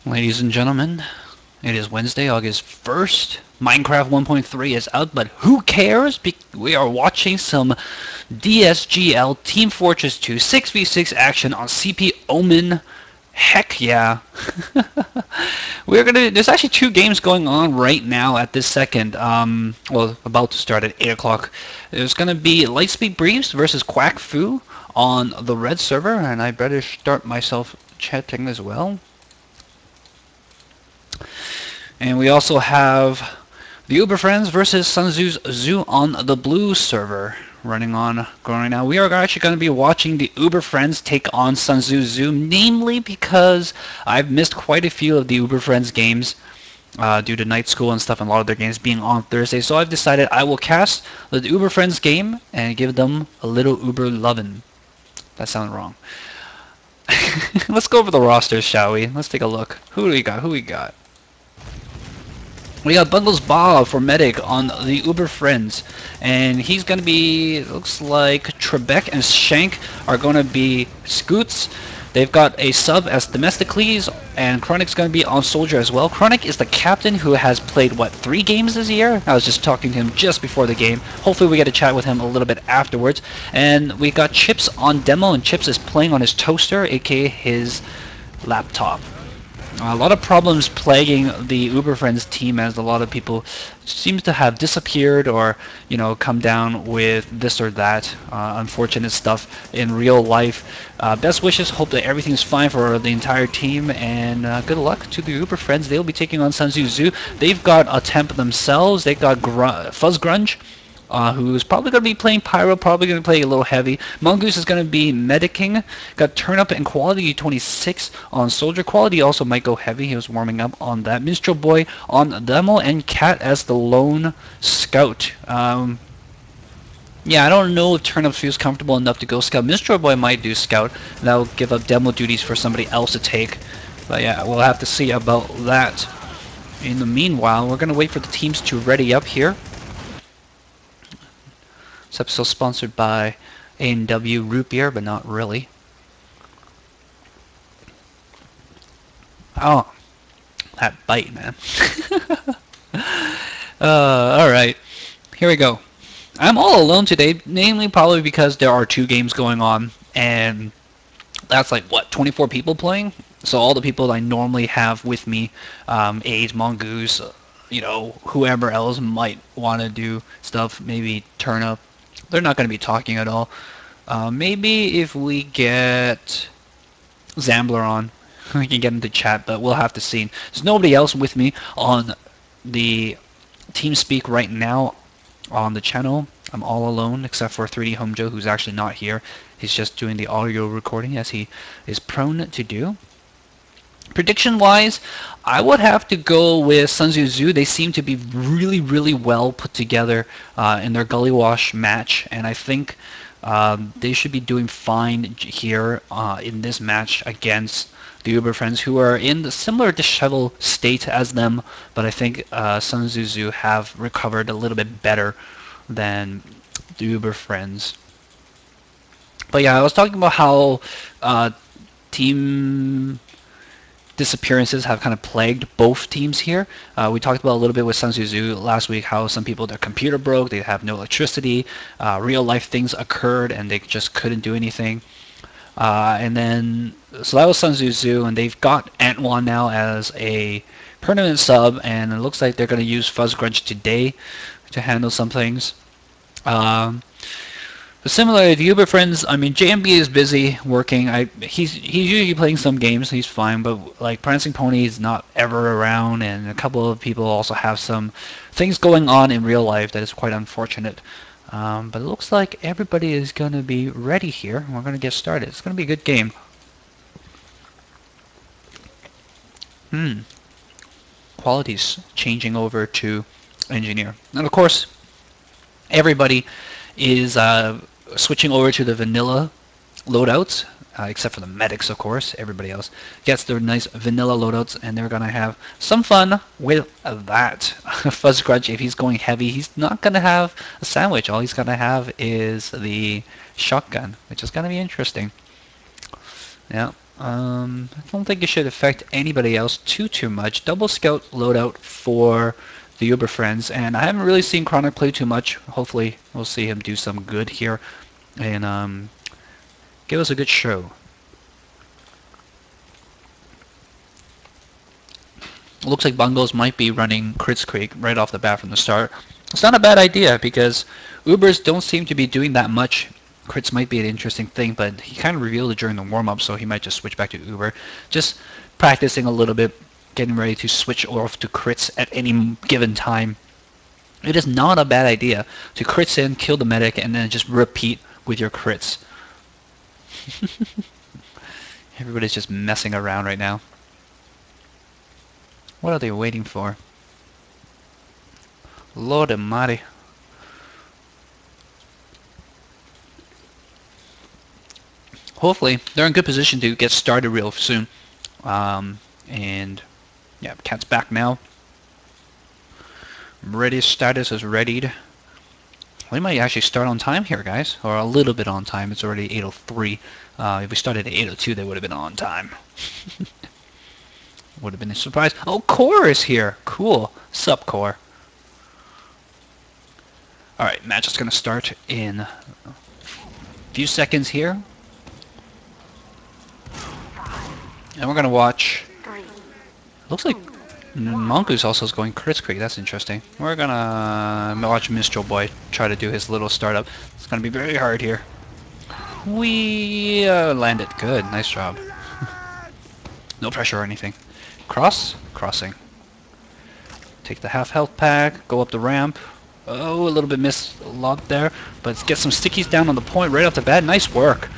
Ladies and gentlemen, it is Wednesday, August 1st. Minecraft 1.3 is out, but who cares? We are watching some DSGL Team Fortress 2 6v6 action on CP Omen. Heck yeah. There's actually two games going on right now at this second. Well, about to start at 8 o'clock. There's going to be Lightspeed Briefs versus Quack Fu on the red server, and I better start myself chatting as well. And we also have the Uber Friends versus Sun Tzu's Zoo on the blue server going right now. We are actually going to be watching the Uber Friends take on Sun Tzu's Zoo, namely because I've missed quite a few of the Uber Friends games due to night school and stuff, and a lot of their games being on Thursday. So I've decided I will cast the Uber Friends game and give them a little Uber lovin'. That sounded wrong. Let's go over the rosters, shall we? Let's take a look. Who do we got? We got Bungles Bob for Medic on the Uber Friends, and he's going to be, looks like Trebek and Shank are going to be Scoots. They've got a sub as Themistocles, and Chronic's going to be on Soldier as well. Chronic is the captain who has played, what, 3 games this year? I was just talking to him just before the game. Hopefully we get to chat with him a little bit afterwards. And we got Chips on demo, and Chips is playing on his toaster, aka his laptop. A lot of problems plaguing the Uber Friends team, as a lot of people seem to have disappeared or, you know, come down with this or that unfortunate stuff in real life. Best wishes, hope that everything's fine for the entire team, and good luck to the Uber Friends. They'll be taking on Sun Tzu Zoo. They've got a temp themselves. They got Fuzz Grunge, who's probably going to be playing Pyro, probably going to play a little heavy. Mongoose is going to be medicing. Got Turnup and Quality 26 on Soldier. Quality also might go heavy. He was warming up on that. Minstrel Boy on Demo, and Cat as the lone scout. Yeah, I don't know if Turnup feels comfortable enough to go scout. Minstrel Boy might do scout. That'll give up demo duties for somebody else to take. But yeah, we'll have to see about that. In the meanwhile, we're going to wait for the teams to ready up here. This episode sponsored by A&W Root Beer, but not really. Oh, that bite, man. Alright, here we go. I'm all alone today, namely probably because there are 2 games going on, and that's like, what, 24 people playing? So all the people I normally have with me, Age, Mongoose, you know, whoever else might want to do stuff, maybe Turnup. They're not going to be talking at all. Maybe if we get Zambler on, we can get into chat, but we'll have to see. There's nobody else with me on the TeamSpeak right now on the channel. I'm all alone except for 3D Home Joe, who's actually not here. He's just doing the audio recording as he is prone to do. Prediction-wise, I would have to go with Sun Tzu Zoo. They seem to be really, really well put together in their Gully Wash match, and I think they should be doing fine here in this match against the Uber Friends, who are in the similar disheveled state as them, but I think Sun Tzu Zoo have recovered a little bit better than the Uber Friends. But yeah, I was talking about how team disappearances have kind of plagued both teams here. We talked about a little bit with Sun Tzu Zoo last week, how some people, their computer broke, they have no electricity, real life things occurred and they just couldn't do anything. And then, so that was Sun Tzu Zoo, and they've got Antwan now as a permanent sub, and it looks like they're going to use Fuzz Grunge today to handle some things. But similarly, the Uber Friends, I mean, JMB is busy working. He's usually playing some games, he's fine, but like Prancing Pony is not ever around, and a couple of people also have some things going on in real life that is quite unfortunate. But it looks like everybody is going to be ready here. We're going to get started. It's going to be a good game. Quality's changing over to Engineer. And of course, everybody is switching over to the vanilla loadouts, except for the medics, of course. Everybody else gets their nice vanilla loadouts, and they're going to have some fun with that. Fuzz Grudge, if he's going heavy, he's not going to have a sandwich. All he's going to have is the shotgun, which is going to be interesting. Yeah. I don't think it should affect anybody else too much. Double scout loadout for the Uber friends, and I haven't really seen Chronic play too much. Hopefully, we'll see him do some good here and give us a good show. Looks like Bungles might be running Crits Creek right off the bat from the start. It's not a bad idea because Ubers don't seem to be doing that much. Crits might be an interesting thing, but he kind of revealed it during the warm-up, so he might just switch back to Uber. Just practicing a little bit, getting ready to switch off to crits at any given time. It is not a bad idea to crits in, kill the medic, and then just repeat with your crits. Everybody's just messing around right now. What are they waiting for? Lord almighty. Hopefully, they're in good position to get started real soon. And yeah, Cat's back now. Ready status is readied. We might actually start on time here, guys, or a little bit on time. It's already 8:03. If we started at 8:02, they would have been on time. Would have been a surprise. Oh, Core is here. Cool. Sup, Core. Alright, match is going to start in a few seconds here. And we're going to watch... Looks like Mongoose also is going Crits Creek. That's interesting. We're going to watch Minstrel Boy try to do his little startup. It's going to be very hard here. We landed. Good. Nice job. No pressure or anything. Crossing. Take the half health pack, go up the ramp. Oh, a little bit missed a lot there, but let's get some stickies down on the point right off the bat. Nice work.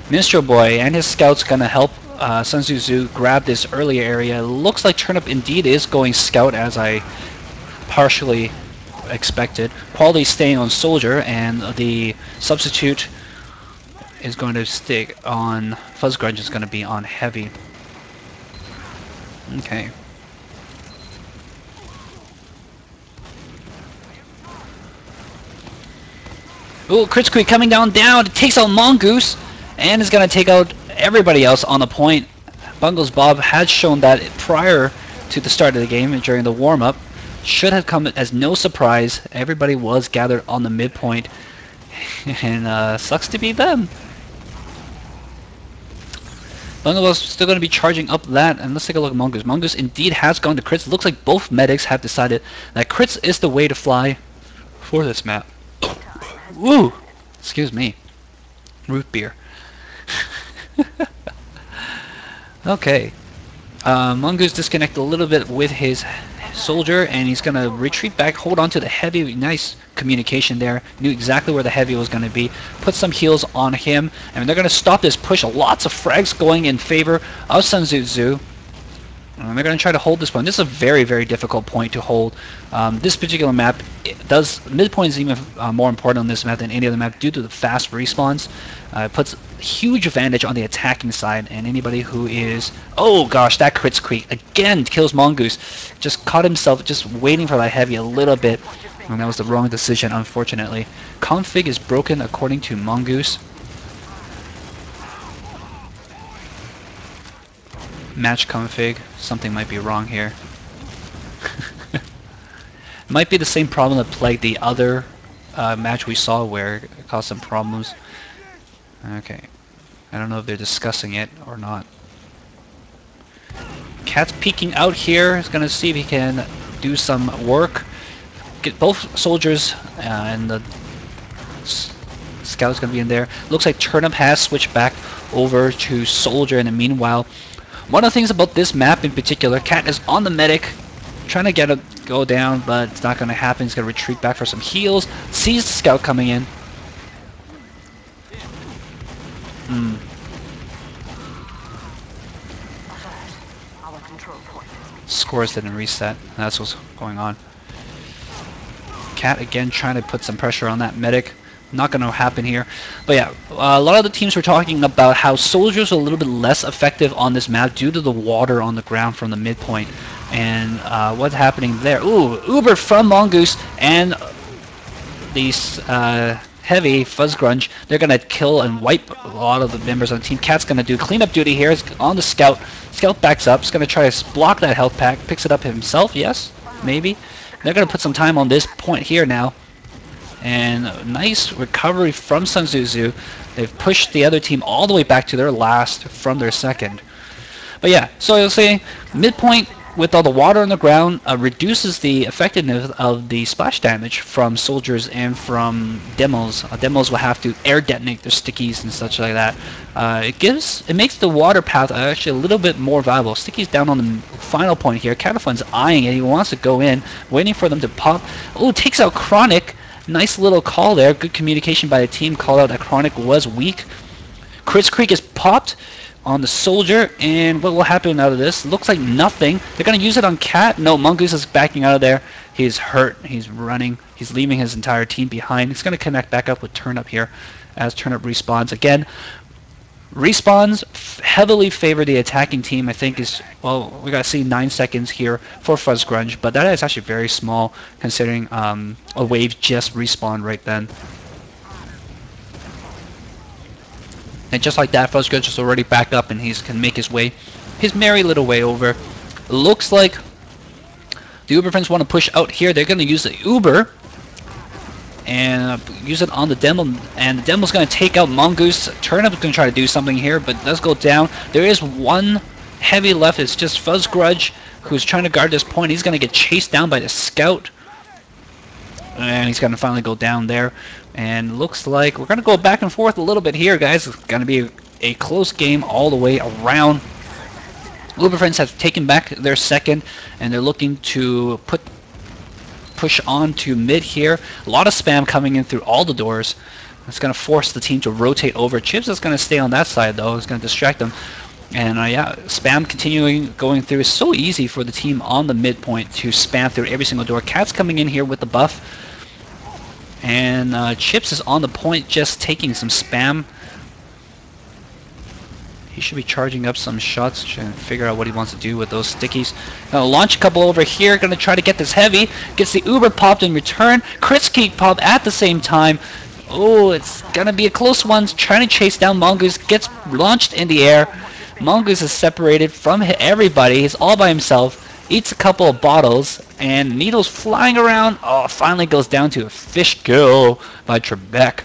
Minstrel Boy and his scouts gonna help sTz grab this early area. Looks like Turnip indeed is going scout as I partially expected. Quality staying on Soldier, and the substitute is going to stick on Fuzzgrudge is going to be on Heavy. Okay. Ooh, Crits Creek coming down. It takes out Mongoose, and is going to take out everybody else on the point. Bungles Bob had shown that prior to the start of the game during the warm-up. Should have come as no surprise. Everybody was gathered on the midpoint, and sucks to be them. Bungalo's still going to be charging up that, and let's take a look at Mongoose. Mongoose indeed has gone to crits. It looks like both medics have decided that crits is the way to fly for this map. Woo! Excuse me. Root beer. Okay. Mongoose disconnected a little bit with his Soldier, and he's going to retreat back, hold on to the Heavy. Nice communication there. Knew exactly where the Heavy was going to be. Put some heals on him, and they're going to stop this push. Lots of frags going in favor of sTz. And they're going to try to hold this point. This is a very, very difficult point to hold. This particular map, midpoint is even more important on this map than any other map due to the fast respawns. It puts huge advantage on the attacking side, and anybody who is... Oh gosh, that Crits Creek again kills Mongoose. Just caught himself just waiting for that Heavy a little bit, and that was the wrong decision, unfortunately. Config is broken according to Mongoose. Match config. Something might be wrong here. Might be the same problem that plagued the other match we saw where it caused some problems. Okay. I don't know if they're discussing it or not. Cat's peeking out here. He's going to see if he can do some work. Get both soldiers and the scout's going to be in there. Looks like Turnip has switched back over to Soldier in the meanwhile. One of the things about this map in particular, Cat is on the medic, trying to get a go down, but it's not going to happen. He's going to retreat back for some heals. Sees the scout coming in. Scores didn't reset. That's what's going on. Cat again trying to put some pressure on that medic. Not going to happen here. But yeah, a lot of the teams were talking about how Soldiers are a little bit less effective on this map due to the water on the ground from the midpoint. And what's happening there? Ooh, Uber from Mongoose, and these Heavy, Fuzz Grunge, they're going to kill and wipe a lot of the members on the team. Cat's going to do cleanup duty here. He's on the Scout. Scout backs up. He's going to try to block that health pack. Picks it up himself, yes, maybe. They're going to put some time on this point here now. And a nice recovery from sTz. They've pushed the other team all the way back to their last from their second. But yeah, so I was saying, midpoint with all the water on the ground reduces the effectiveness of the splash damage from soldiers and from demos. Demos will have to air detonate their stickies and such like that. It makes the water path actually a little bit more valuable. Sticky's down on the final point here. Catafun's eyeing it. He wants to go in, waiting for them to pop. Oh, takes out Chronic. Nice little call there. Good communication by the team. Called out that Chronic was weak. Chris Creek is popped on the soldier, and what will happen out of this? Looks like nothing. They're going to use it on Cat. No, Mongoose is backing out of there. He's hurt. He's running. He's leaving his entire team behind. He's going to connect back up with Turnip here as Turnip respawns. Again, respawns heavily favor the attacking team. I think is, well, we got to see 9 seconds here for Fuzz Grunge, but that is actually very small considering a wave just respawned right then. And just like that, Fuzz Grunge is already back up and he's can make his merry little way over. Looks like the Uber friends want to push out here. They're going to use the Uber and use it on the demo, and the demo's going to take out Mongoose. Turnip's going to try to do something here, but it does go down. There is one heavy left. It's just Fuzz Grunge who's trying to guard this point. He's going to get chased down by the Scout, and he's going to finally go down there. And looks like we're going to go back and forth a little bit here, guys. It's going to be a close game all the way around. Uber friends have taken back their second, and they're looking to push on to mid here. A lot of spam coming in through all the doors. It's going to force the team to rotate over. Chips is going to stay on that side, though. It's going to distract them. And yeah, spam continuing going through is so easy for the team on the midpoint to spam through every single door. Cat's coming in here with the buff. And Chips is on the point just taking some spam. He should be charging up some shots, trying to figure out what he wants to do with those stickies. Gonna launch a couple over here, gonna try to get this heavy. Gets the Uber popped in return. Chris Keek popped at the same time. Oh, it's gonna be a close one. Trying to chase down Mongoose. Gets launched in the air. Mongoose is separated from everybody. He's all by himself. Eats a couple of bottles, and Needle's flying around. Oh, finally goes down to a fish kill by Trebek.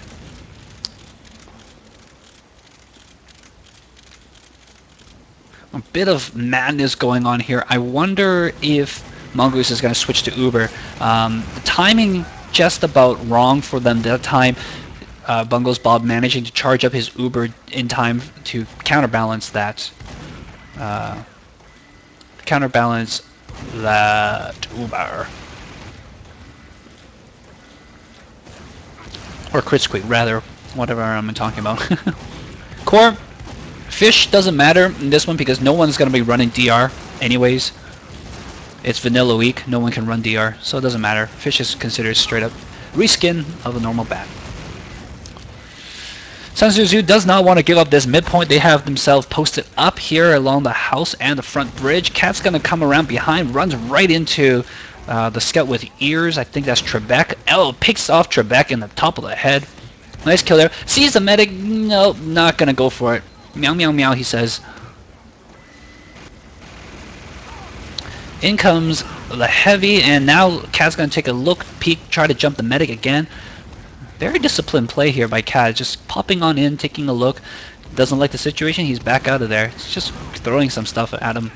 A bit of madness going on here. I wonder if Mongoose is going to switch to Uber. The timing just about wrong for them that time. Bungles Bob managing to charge up his Uber in time to counterbalance that. Uber. Or Crit rather. Whatever I'm talking about. Core. Fish doesn't matter in this one because no one's going to be running DR anyways. It's vanilla week. No one can run DR, so it doesn't matter. Fish is considered straight up reskin of a normal bat. sTz does not want to give up this midpoint. They have themselves posted up here along the house and the front bridge. Cat's going to come around behind, runs right into the Scout with ears. I think that's Trebek. Oh, picks off Trebek in the top of the head. Nice kill there. Sees the medic. No, not going to go for it. Meow, meow, meow, he says. In comes the heavy, and now Cat's going to take a look, peek, try to jump the medic again. Very disciplined play here by Cat, just popping on in, taking a look. Doesn't like the situation, he's back out of there. He's just throwing some stuff at him.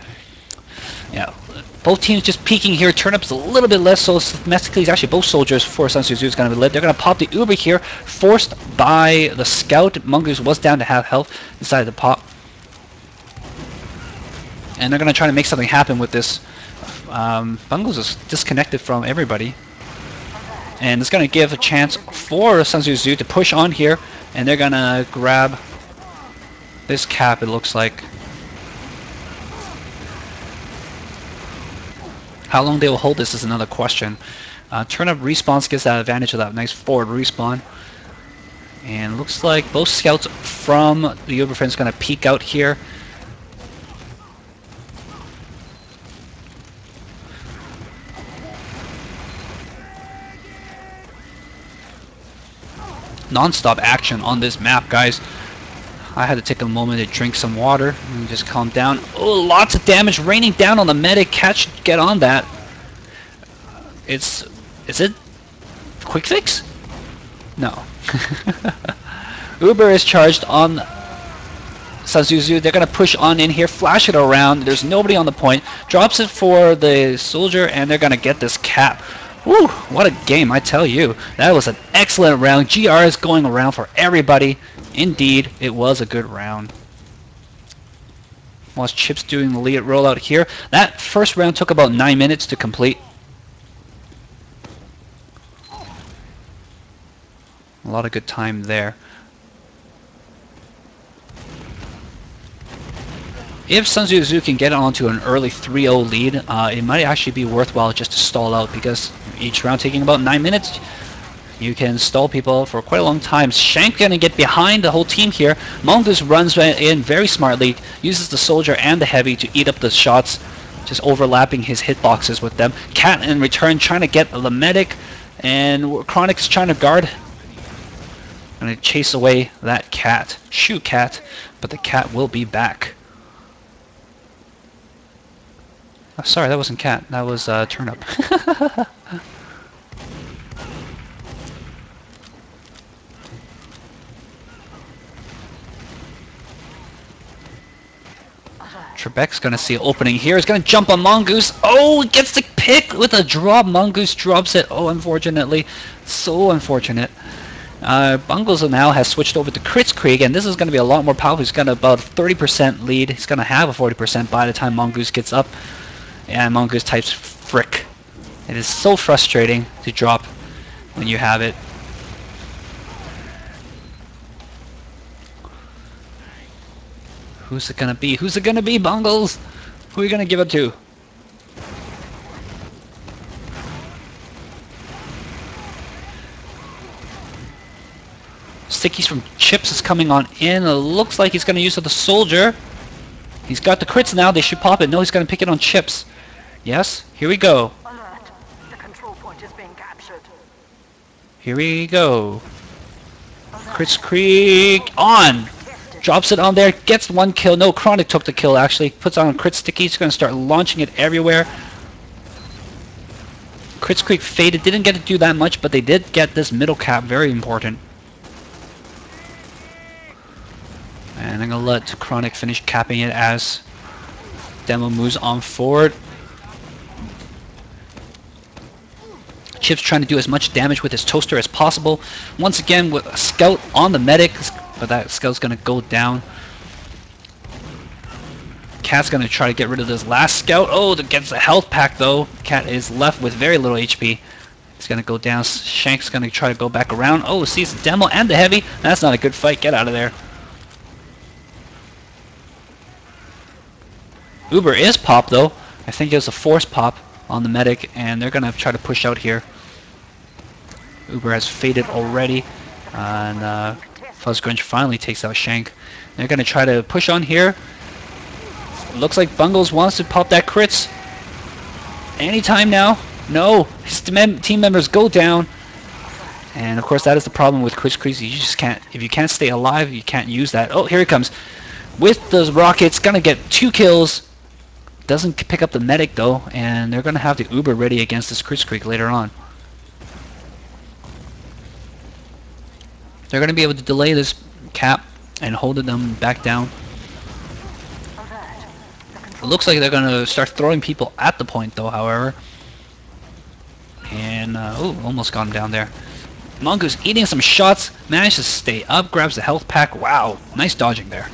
Yeah, both teams just peeking here. Turnip's a little bit less so domestically. He's actually both soldiers for sTz is going to be lit. They're going to pop the Uber here, forced by the Scout. Mongoose was down to half health, decided to pop. And they're going to try to make something happen with this. Bungles is disconnected from everybody. And it's going to give a chance for sTz to push on here. And they're going to grab this cap, it looks like. How long they will hold this is another question. Turnip respawns gets that advantage of that nice forward respawn. And looks like both scouts from the Uber friends going to peek out here. non-stop action on this map, guys. I had to take a moment to drink some water and just calm down. Oh, lots of damage raining down on the medic. Cat should get on that. Is it quick fix? No. Uber is charged on sTz. They're going to push on in here, flash it around. There's nobody on the point. Drops it for the soldier, and they're going to get this cap. Woo, what a game, I tell you. That was an excellent round. GR is going around for everybody. Indeed, it was a good round. Whilst Chip's doing the lead rollout here. That first round took about 9 minutes to complete. A lot of good time there. If sTz can get onto an early 3-0 lead, it might actually be worthwhile just to stall out, because each round taking about 9 minutes, you can stall people for quite a long time. Shank gonna get behind the whole team here. Mongoose runs in very smartly, uses the soldier and the heavy to eat up the shots, just overlapping his hitboxes with them. Cat in return trying to get the medic, and Chronic's trying to guard. Gonna chase away that cat. Shoot Cat, but the cat will be back. Oh, sorry, that wasn't Cat. That was Turnip. Trebek's gonna see an opening here. He's gonna jump on Mongoose. Oh, gets the pick with a drop. Mongoose drops it. Oh, unfortunately. So unfortunate. Bungles now has switched over to Kritzkrieg, and this is going to be a lot more powerful. He's got about a 30% lead. He's going to have a 40% by the time Mongoose gets up. And Mongoose types frick. It is so frustrating to drop when you have it. Who's it going to be? Who's it going to be, Bungles? Who are you going to give it to? Stickies from Chips is coming on in. It looks like he's going to use the soldier. He's got the crits now. They should pop it. No, he's going to pick it on Chips. Yes, here we go. Alert. The control point is being captured. Here we go. Kritzkrieg on. Drops it on there. Gets one kill. No, Chronic took the kill actually. Puts on Crit Sticky. He's going to start launching it everywhere. Kritzkrieg faded. Didn't get to do that much, but they did get this middle cap. Very important. And I'm going to let Chronic finish capping it as Demo moves on forward. Chip's trying to do as much damage with his toaster as possible. Once again with a scout on the medic, but that scout's going to go down. Cat's going to try to get rid of this last scout. Oh, that gets a health pack though. Cat is left with very little HP. He's going to go down. Shank's going to try to go back around. Oh, sees the Demo and the heavy. That's not a good fight. Get out of there. Uber is pop though. I think it was a force pop on the medic, and they're gonna try to push out here. Uber has faded already, and Fuzzgrunge finally takes out Shank. They're gonna try to push on here. Looks like Bungles wants to pop that crits. Anytime now. No, his team members go down, and of course that is the problem with Kritzkrieg. You just can't. If you can't stay alive, you can't use that. Oh, here he comes with the rockets. Gonna get 2 kills. Doesn't pick up the medic though, and they're going to have the Uber ready against this Kritzkrieg later on. They're going to be able to delay this cap and hold them back down. It looks like they're going to start throwing people at the point though, however. And, oh, almost got him down there. Mongoose eating some shots, managed to stay up, grabs the health pack. Wow, nice dodging there.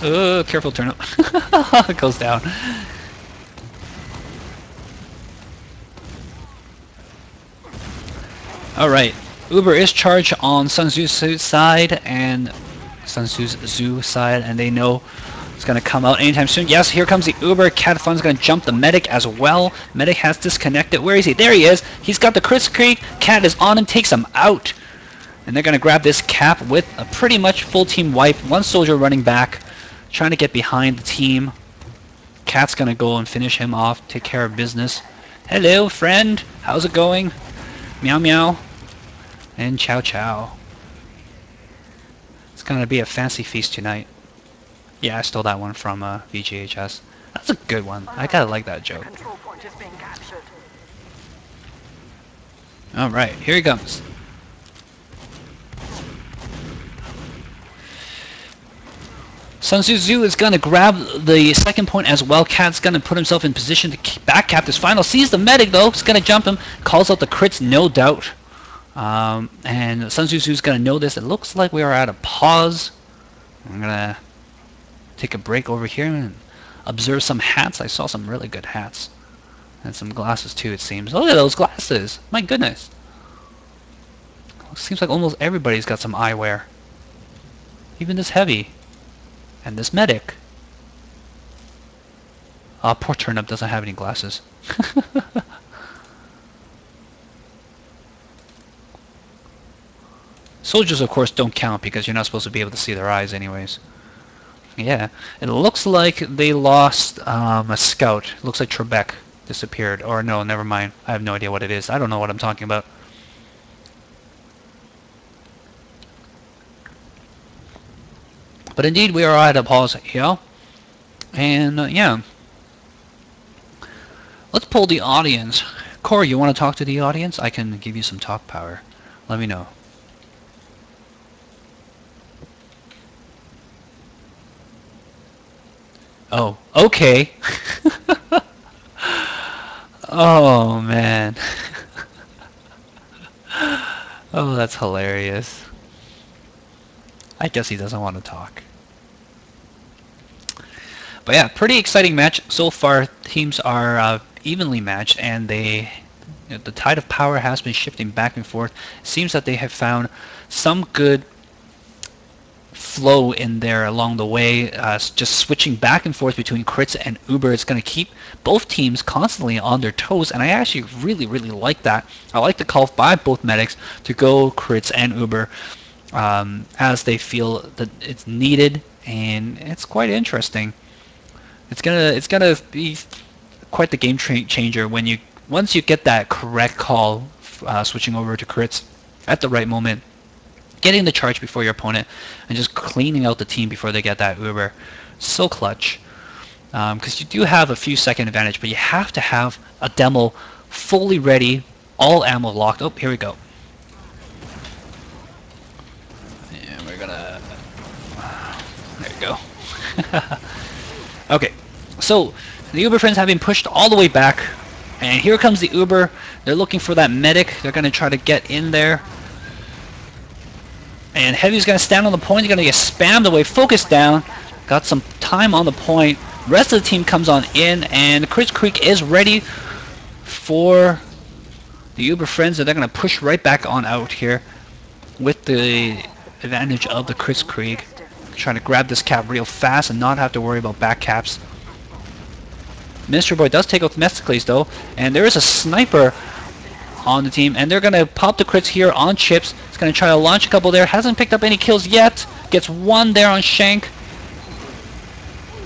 Careful Turnip. It goes down. Alright. Uber is charged on sTz's side and sTz's side, and they know it's gonna come out anytime soon. Yes, here comes the Uber. Catfun's gonna jump the medic as well. Medic has disconnected. Where is he? There he is. He's got the Kritzkrieg. Cat is on him, takes him out. And they're gonna grab this cap with a pretty much full team wipe. One soldier running back, trying to get behind the team. Cat's gonna go and finish him off, take care of business. Hello, friend. How's it going? Meow meow. And chow chow. It's gonna be a fancy feast tonight. Yeah, I stole that one from VGHS. That's a good one. I kinda like that joke. Control point is being captured. Alright, here he comes. sTz is going to grab the second point as well. Cat's going to put himself in position to backcap this final. Sees the medic though. He's going to jump him. Calls out the crits, no doubt. And sTz is going to know this. It looks like we are at a pause. I'm going to take a break over here and observe some hats. I saw some really good hats. And some glasses too, it seems. Look at those glasses. My goodness. Seems like almost everybody's got some eyewear. Even this heavy. And this medic. Poor Turnip doesn't have any glasses. Soldiers, of course, don't count because you're not supposed to be able to see their eyes anyways. Yeah, it looks like they lost a scout. It looks like Trebek disappeared. Or no, never mind. I have no idea what it is. I don't know what I'm talking about. But indeed, we are at a pause here. And, yeah. Let's pull the audience. Corey, you want to talk to the audience? I can give you some talk power. Let me know. Oh, okay. Oh, man. Oh, that's hilarious. I guess he doesn't want to talk. But yeah, pretty exciting match so far. Teams are evenly matched, and the tide of power has been shifting back and forth. It seems that they have found some good flow in there along the way, just switching back and forth between crits and Uber. It's going to keep both teams constantly on their toes, and I actually really like that. I like the call by both medics to go crits and Uber as they feel that it's needed, and it's quite interesting. It's gonna be quite the game changer when once you get that correct call, switching over to crits at the right moment, getting the charge before your opponent, and just cleaning out the team before they get that Uber. So clutch. Because you do have a few second advantage, but you have to have a demo fully ready, all ammo locked. Oh, here we go. And we're gonna... There you go. Okay, so the Uber friends have been pushed all the way back, and here comes the Uber. They're looking for that medic. They're gonna try to get in there. And Heavy's gonna stand on the point. He's gonna get spammed away. Focus down. Got some time on the point. Rest of the team comes on in, and Crits Creek is ready for the Uber friends, and they're gonna push right back on out here with the advantage of the Crits Creek. Trying to grab this cap real fast and not have to worry about back caps. Mystery Boy does take out Themistocles though, and there is a sniper on the team, and they're gonna pop the crits here on Chips. He's gonna try to launch a couple there. Hasn't picked up any kills yet. Gets one there on Shank.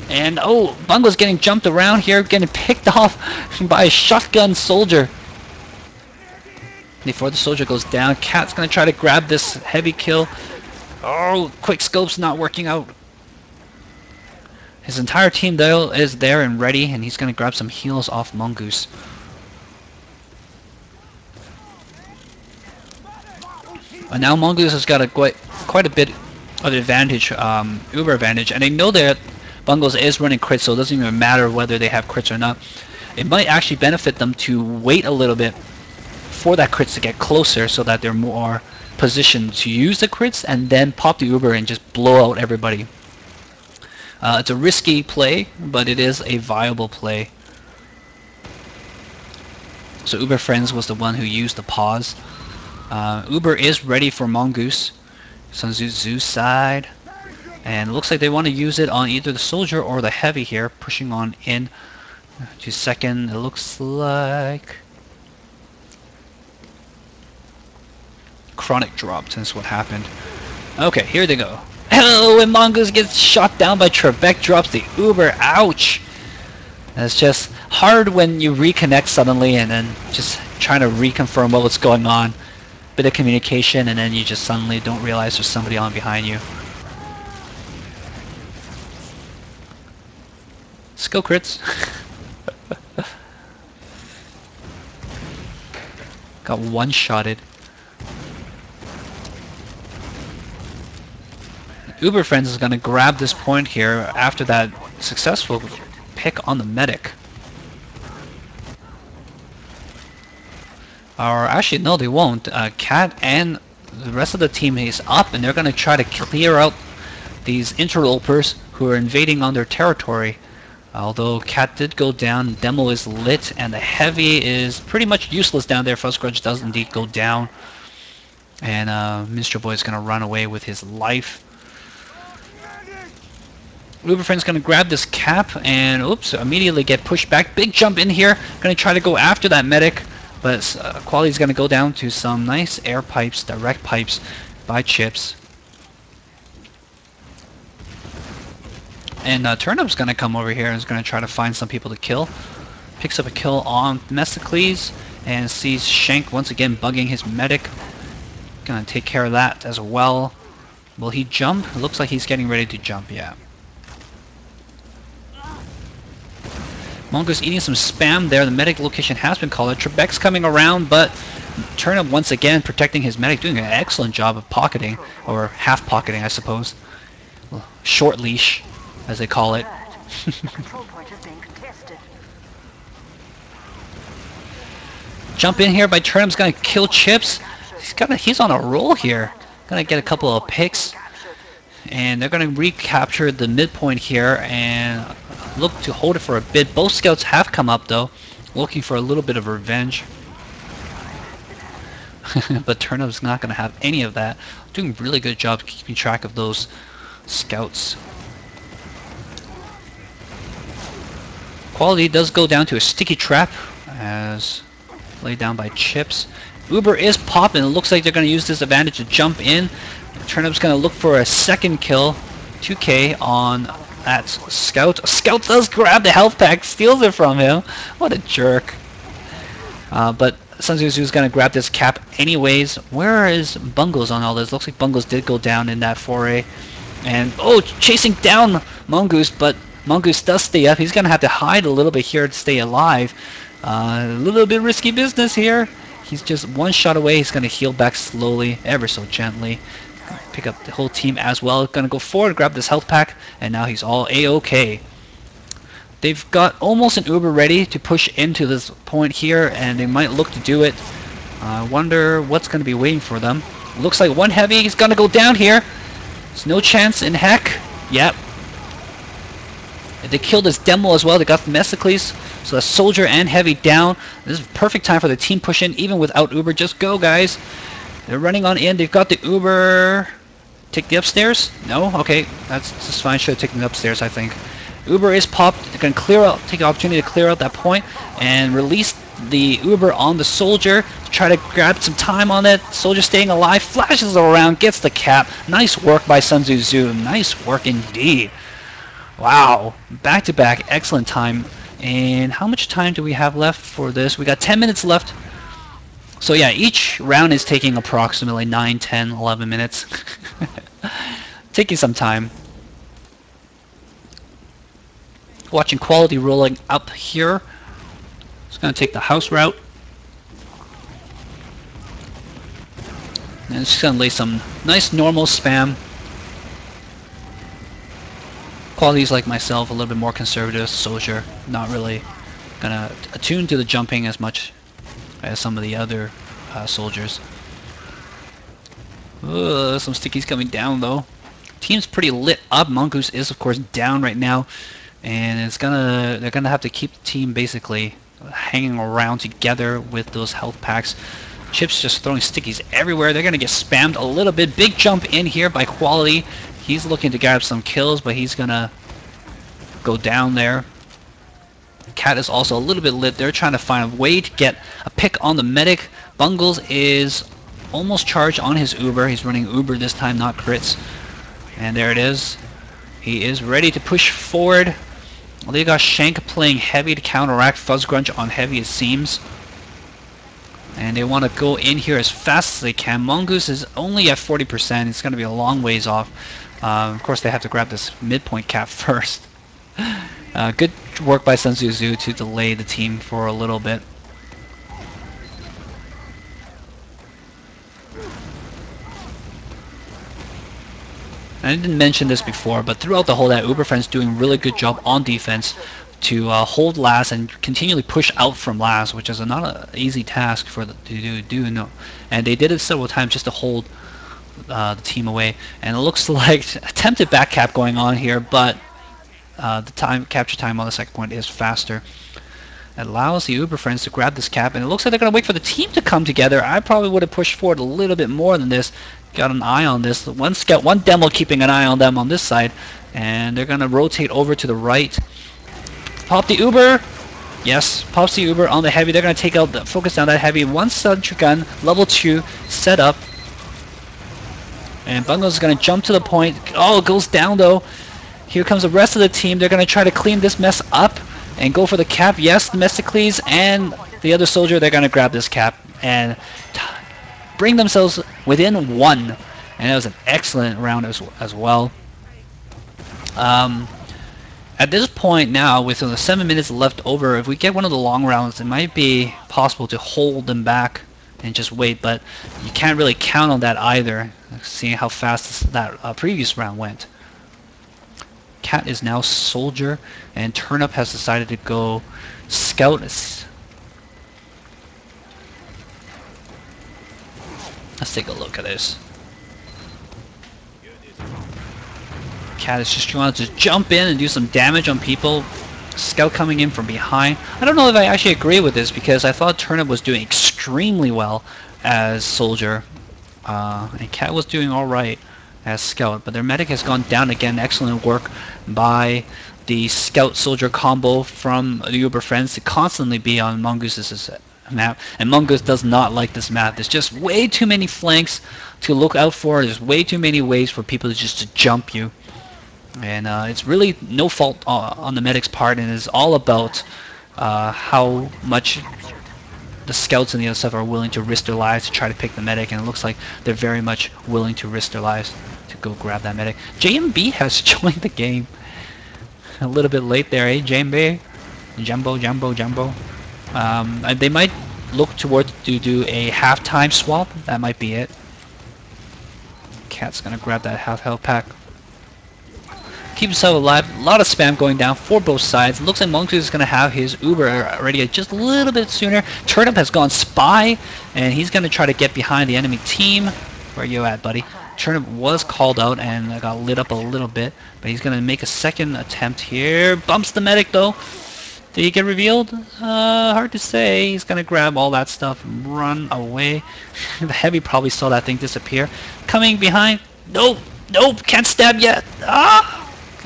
And oh, Bungo's getting jumped around here, getting picked off by a shotgun soldier. Before the soldier goes down, Cat's gonna try to grab this heavy kill. Oh, quick scope's not working out. His entire team though is there and ready, and he's gonna grab some heals off Mongoose. And now Mongoose has got quite a bit of advantage, Uber advantage, and they know that Bungles is running crits, so it doesn't even matter whether they have crits or not. It might actually benefit them to wait a little bit for that crits to get closer, so that they're more positioned to use the crits and then pop the Uber and just blow out everybody. It's a risky play, but it is a viable play. So Uber Friends was the one who used the pause. Uber is ready for Mongoose. sTz's side. And it looks like they want to use it on either the soldier or the heavy here, pushing on in to second. It looks like Chronic dropped. That's what happened. Okay, here they go. Oh, and Mongoose gets shot down by Trebek, drops the Uber. Ouch! And it's just hard when you reconnect suddenly and then just trying to reconfirm what was going on. Bit of communication and then you just suddenly don't realize there's somebody on behind you. Skill crits. Got one-shotted. Uber Friends is going to grab this point here after that successful pick on the medic. Or actually, no, they won't. Cat and the rest of the team is up, and they're going to try to clear out these interlopers who are invading on their territory. Although Cat did go down, Demo is lit, and the Heavy is pretty much useless down there. First Grudge does indeed go down. And Mr. Boy is going to run away with his life. Uber Friend's going to grab this cap and, oops, immediately get pushed back. Big jump in here. Going to try to go after that medic. But Quality is going to go down to some nice air pipes, direct pipes by Chips. And Turnip's going to come over here and is going to try to find some people to kill. Picks up a kill on Themistocles and sees Shank once again bugging his medic. Going to take care of that as well. Will he jump? It looks like he's getting ready to jump, yeah. Mongo's eating some spam there. The medic location has been called. Trebek's coming around, but Turnip once again protecting his medic, doing an excellent job of pocketing, or half pocketing, I suppose. Short leash, as they call it. Jump in here by Turnip's gonna kill Chips. He's on a roll here. Gonna get a couple of picks, and they're gonna recapture the midpoint here and look to hold it for a bit. Both scouts have come up though, looking for a little bit of revenge. But Turnip's not gonna have any of that. Doing a really good job keeping track of those scouts. Quality does go down to a sticky trap as laid down by Chips. Uber is popping. It looks like they're going to use this advantage to jump in. Turnip's going to look for a second kill. 2K on that Scout. Scout does grab the health pack, steals it from him. What a jerk. But Sunzuzu's going to grab this cap anyways. Where is Bungles on all this? Looks like Bungles did go down in that foray. And, oh, chasing down Mongoose, but Mongoose does stay up. He's going to have to hide a little bit here to stay alive. A little bit risky business here. He's just one shot away. He's going to heal back slowly, ever so gently. Pick up the whole team as well. Going to go forward, grab this health pack, and now he's all A-OK. They've got almost an Uber ready to push into this point here, and they might look to do it. I wonder what's going to be waiting for them. Looks like one Heavy is going to go down here. There's no chance in heck. Yep. They killed his Demo as well. They got Themistocles. So a Soldier and Heavy down. This is perfect time for the team push in, even without Uber. Just go, guys. They're running on in. They've got the Uber. Take the upstairs? No? Okay. That's just fine. Should have taken the upstairs, I think. Uber is popped. They're going to clear out, take the opportunity to clear out that point and release the Uber on the Soldier to try to grab some time on it. Soldier staying alive. Flashes around. Gets the cap. Nice work by Sun Tzu Tzu. Nice work indeed. Wow. Back-to-back. Excellent time. And how much time do we have left for this? We got 10 minutes left. So yeah, each round is taking approximately 9, 10, 11 minutes. Taking some time. Watching Quality rolling up here. It's going to take the house route. And it's just going to lay some nice normal spam. Quality's like myself, a little bit more conservative Soldier, not really gonna attune to the jumping as much as some of the other soldiers. Some stickies coming down though. Team's pretty lit up. Mongoose is of course down right now, and they're gonna have to keep the team basically hanging around together with those health packs. Chips just throwing stickies everywhere. They're gonna get spammed a little bit. Big jump in here by Quality. He's looking to grab some kills, but he's gonna go down there. Cat is also a little bit lit. They're trying to find a way to get a pick on the medic. Bungles is almost charged on his Uber. He's running Uber this time, not crits. And there it is. He is ready to push forward. They got Shank playing heavy to counteract Fuzz Grunge on heavy, it seems. And they want to go in here as fast as they can. Mongoose is only at 40%. It's going to be a long ways off. Of course, they have to grab this midpoint cap first. Good work by sTz to delay the team for a little bit. I didn't mention this before, but throughout the whole that Uber Friends doing a really good job on defense to hold last and continually push out from last, which is not an easy task for to do. No, and they did it several times just to hold the team away. And it looks like attempted back cap going on here, but the capture time on the second point is faster. It allows the Uber Friends to grab this cap, and it looks like they're going to wait for the team to come together. I probably would have pushed forward a little bit more than this. Got an eye on this. One scout, one demo keeping an eye on them on this side, and they're going to rotate over to the right. Pop the Uber. Yes, pops the Uber on the heavy. They're going to take out the focus down that heavy. One sentry gun, level 2, set up. And Bungles is going to jump to the point. Oh, it goes down though. Here comes the rest of the team. They're going to try to clean this mess up and go for the cap. Yes, Themistocles and the other soldier, they're going to grab this cap and bring themselves within 1. And it was an excellent round as well. At this point now, with the 7 minutes left over, if we get one of the long rounds, it might be possible to hold them back and just wait, but you can't really count on that either, seeing how fast that previous round went. Cat is now soldier, and Turnip has decided to go scout. Let's take a look at this. Cat is just trying to jump in and do some damage on people. Scout coming in from behind. I don't know if I actually agree with this, because I thought Turnip was doing extremely well as soldier, and Cat was doing alright as scout, but their medic has gone down again. Excellent work by the scout soldier combo from the Uber Friends to constantly be on Mongoose's map, and Mongoose does not like this map. There's just way too many flanks to look out for. There's way too many ways for people to jump you, and it's really no fault on the medic's part, and it's all about how much the scouts and the other stuff are willing to risk their lives to try to pick the medic, and it looks like they're very much willing to risk their lives to go grab that medic. JMB has joined the game a little bit late there, eh, JMB? Jumbo. They might look towards to do a halftime swap. That might be it. Cat's gonna grab that half health pack. Keep himself alive. A lot of spam going down for both sides. Looks like Mongoose is going to have his Uber already just a little bit sooner. Turnip has gone spy, and he's going to try to get behind the enemy team. Where you at, buddy? Turnip was called out and got lit up a little bit, but he's going to make a second attempt here. Bumps the medic, though. Did he get revealed? Hard to say. He's going to grab all that stuff and run away. The heavy probably saw that thing disappear. Coming behind. Nope. Can't stab yet. Ah!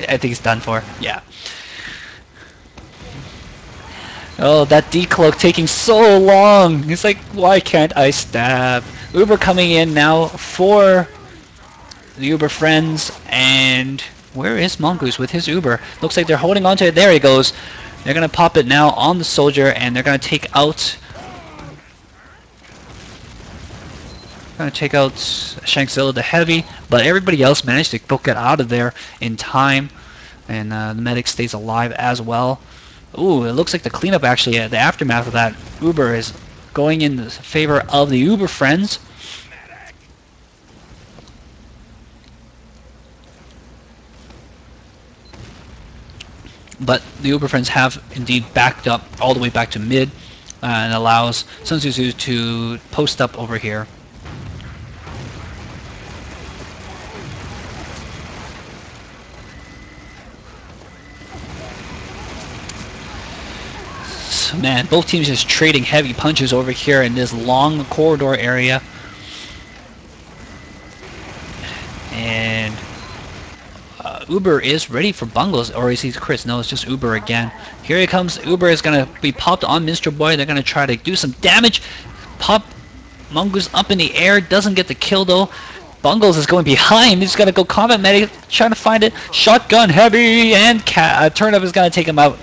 I think it's done for. Yeah. Oh, that decloak taking so long. It's like, why can't I stab? Uber coming in now for the Uber Friends, and where is Mongoose with his Uber? Looks like they're holding on to it. There he goes. They're gonna pop it now on the soldier, and they're gonna take out Shankzilla the heavy, but everybody else managed to get out of there in time, and the medic stays alive as well. Ooh, it looks like the cleanup actually, the aftermath of that Uber is going in the favor of the Uber Friends. But the Uber Friends have indeed backed up all the way back to mid, and allows sTz to post up over here. Man, both teams just trading heavy punches over here in this long corridor area. And Uber is ready for Bungles, or is he Chris? No, it's just Uber again. Here he comes. Uber is going to be popped on Minstrel Boy. They're going to try to do some damage. Pop Mongoose up in the air. Doesn't get the kill though. Bungles is going behind. He's gonna go combat medic, trying to find it. Shotgun heavy, and Turnip is gonna take him out.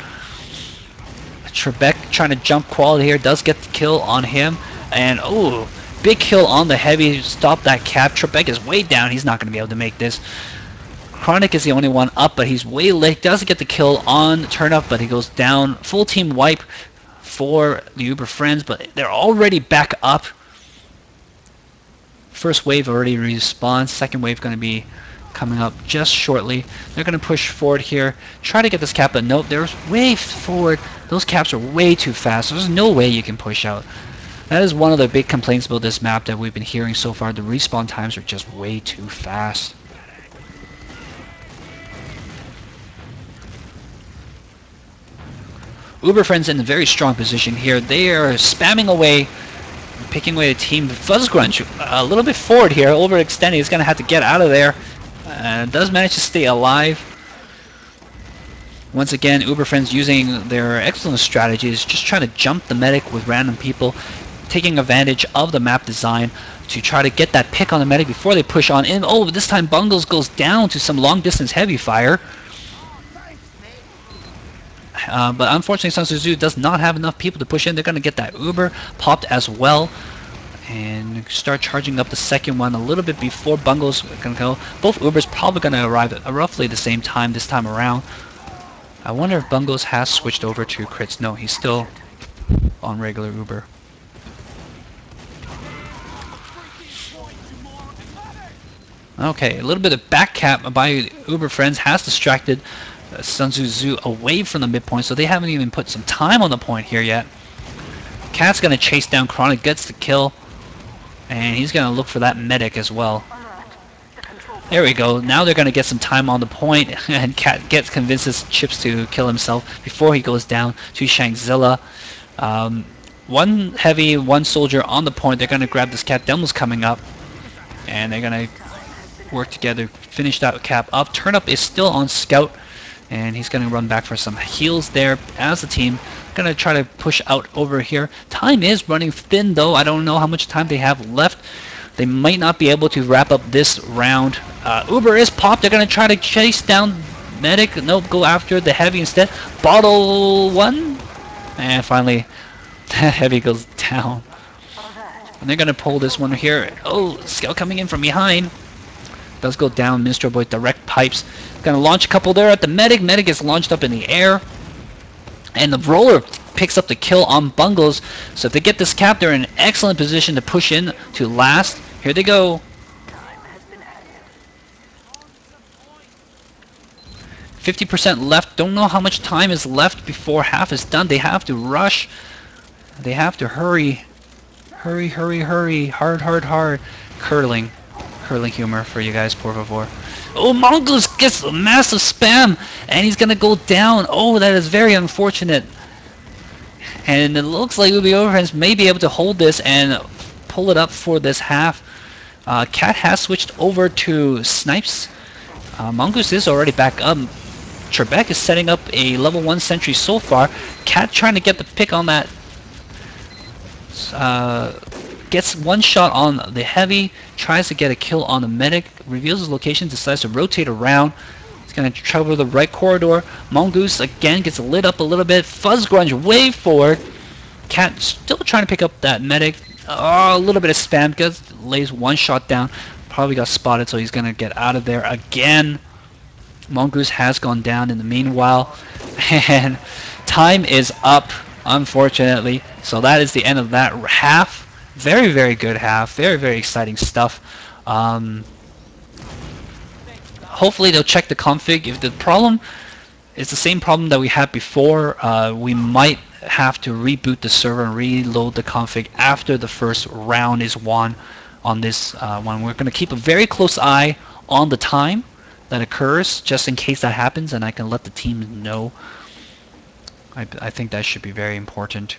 Trebek trying to jump quality here, does get the kill on him, and oh, big kill on the heavy. Stop that cap. Trebek is way down. He's not gonna be able to make this. Chronic is the only one up, but he's way late. Doesn't get the kill on Turnip, but he goes down. Full team wipe for the Uber Friends, but they're already back up. First wave already respawned. Second wave going to be coming up just shortly. They're going to push forward here, try to get this cap, but nope, they're way forward. Those caps are way too fast. There's no way you can push out. That is one of the big complaints about this map that we've been hearing so far. The respawn times are just way too fast. Uber Friends in a very strong position here. They are spamming away, picking away the team. Fuzzgrunge a little bit forward here, overextending. He's going to have to get out of there. Does manage to stay alive. Once again, Uber Friends using their excellent strategies, just trying to jump the medic with random people, taking advantage of the map design to try to get that pick on the medic before they push on in. Oh, this time Bungles goes down to some long distance heavy fire. But unfortunately, sTz does not have enough people to push in. They're going to get that Uber popped as well and start charging up the second one a little bit before Bungles can go. Both Ubers probably going to arrive at roughly the same time this time around. I wonder if Bungles has switched over to crits. No, he's still on regular Uber. Okay, a little bit of back cap by Uber Friends has distracted sTz away from the midpoint, so they haven't even put some time on the point here yet. Cat's gonna chase down Chronic, gets the kill, and he's gonna look for that medic as well. There we go. Now they're gonna get some time on the point, and Cat convinces Chips to kill himself before he goes down to Shangzilla. One heavy, one soldier on the point. They're gonna grab this Cat. Demo's coming up, and they're gonna work together, finish that Cap up. Turnip is still on scout, and he's going to run back for some heals there as a team. Going to try to push out over here. Time is running thin, though. I don't know how much time they have left. They might not be able to wrap up this round. Uber is popped. They're going to try to chase down Medic. Nope, go after the Heavy instead. Bottle one. And finally, Heavy goes down. And they're going to pull this one here. Oh, Scout coming in from behind. Does go down. Minstrel Boy direct pipes. Gonna launch a couple there at the medic. Medic is launched up in the air. And the roller picks up the kill on Bungles. So if they get this cap, they're in an excellent position to push in to last. Here they go. 50% left. Don't know how much time is left before half is done. They have to rush. They have to hurry. Hurry, hurry, hurry. Hard, hard, hard. Curling humor for you guys, por favor. Oh, Mongoose gets a massive spam, and he's gonna go down. Oh, that is very unfortunate. And it looks like Ubi Overhands may be able to hold this and pull it up for this half. Cat has switched over to Snipes. Mongoose is already back up. Trebek is setting up a level 1 sentry so far. Cat trying to get the pick on that. Gets one shot on the Heavy, tries to get a kill on the Medic, reveals his location, decides to rotate around. He's going to travel the right corridor. Mongoose again gets lit up a little bit. Fuzzgrunge way forward. Cat still trying to pick up that Medic. Oh, a little bit of spam. Lays one shot down. Probably got spotted, so he's going to get out of there again. Mongoose has gone down in the meanwhile. And time is up, unfortunately. So that is the end of that half. Very, very good half. Very, very exciting stuff. Hopefully they'll check the config. If the problem is the same problem that we had before, we might have to reboot the server and reload the config after the first round is won on this one. We're going to keep a very close eye on the time that occurs, just in case that happens, and I can let the team know. I think that should be very important.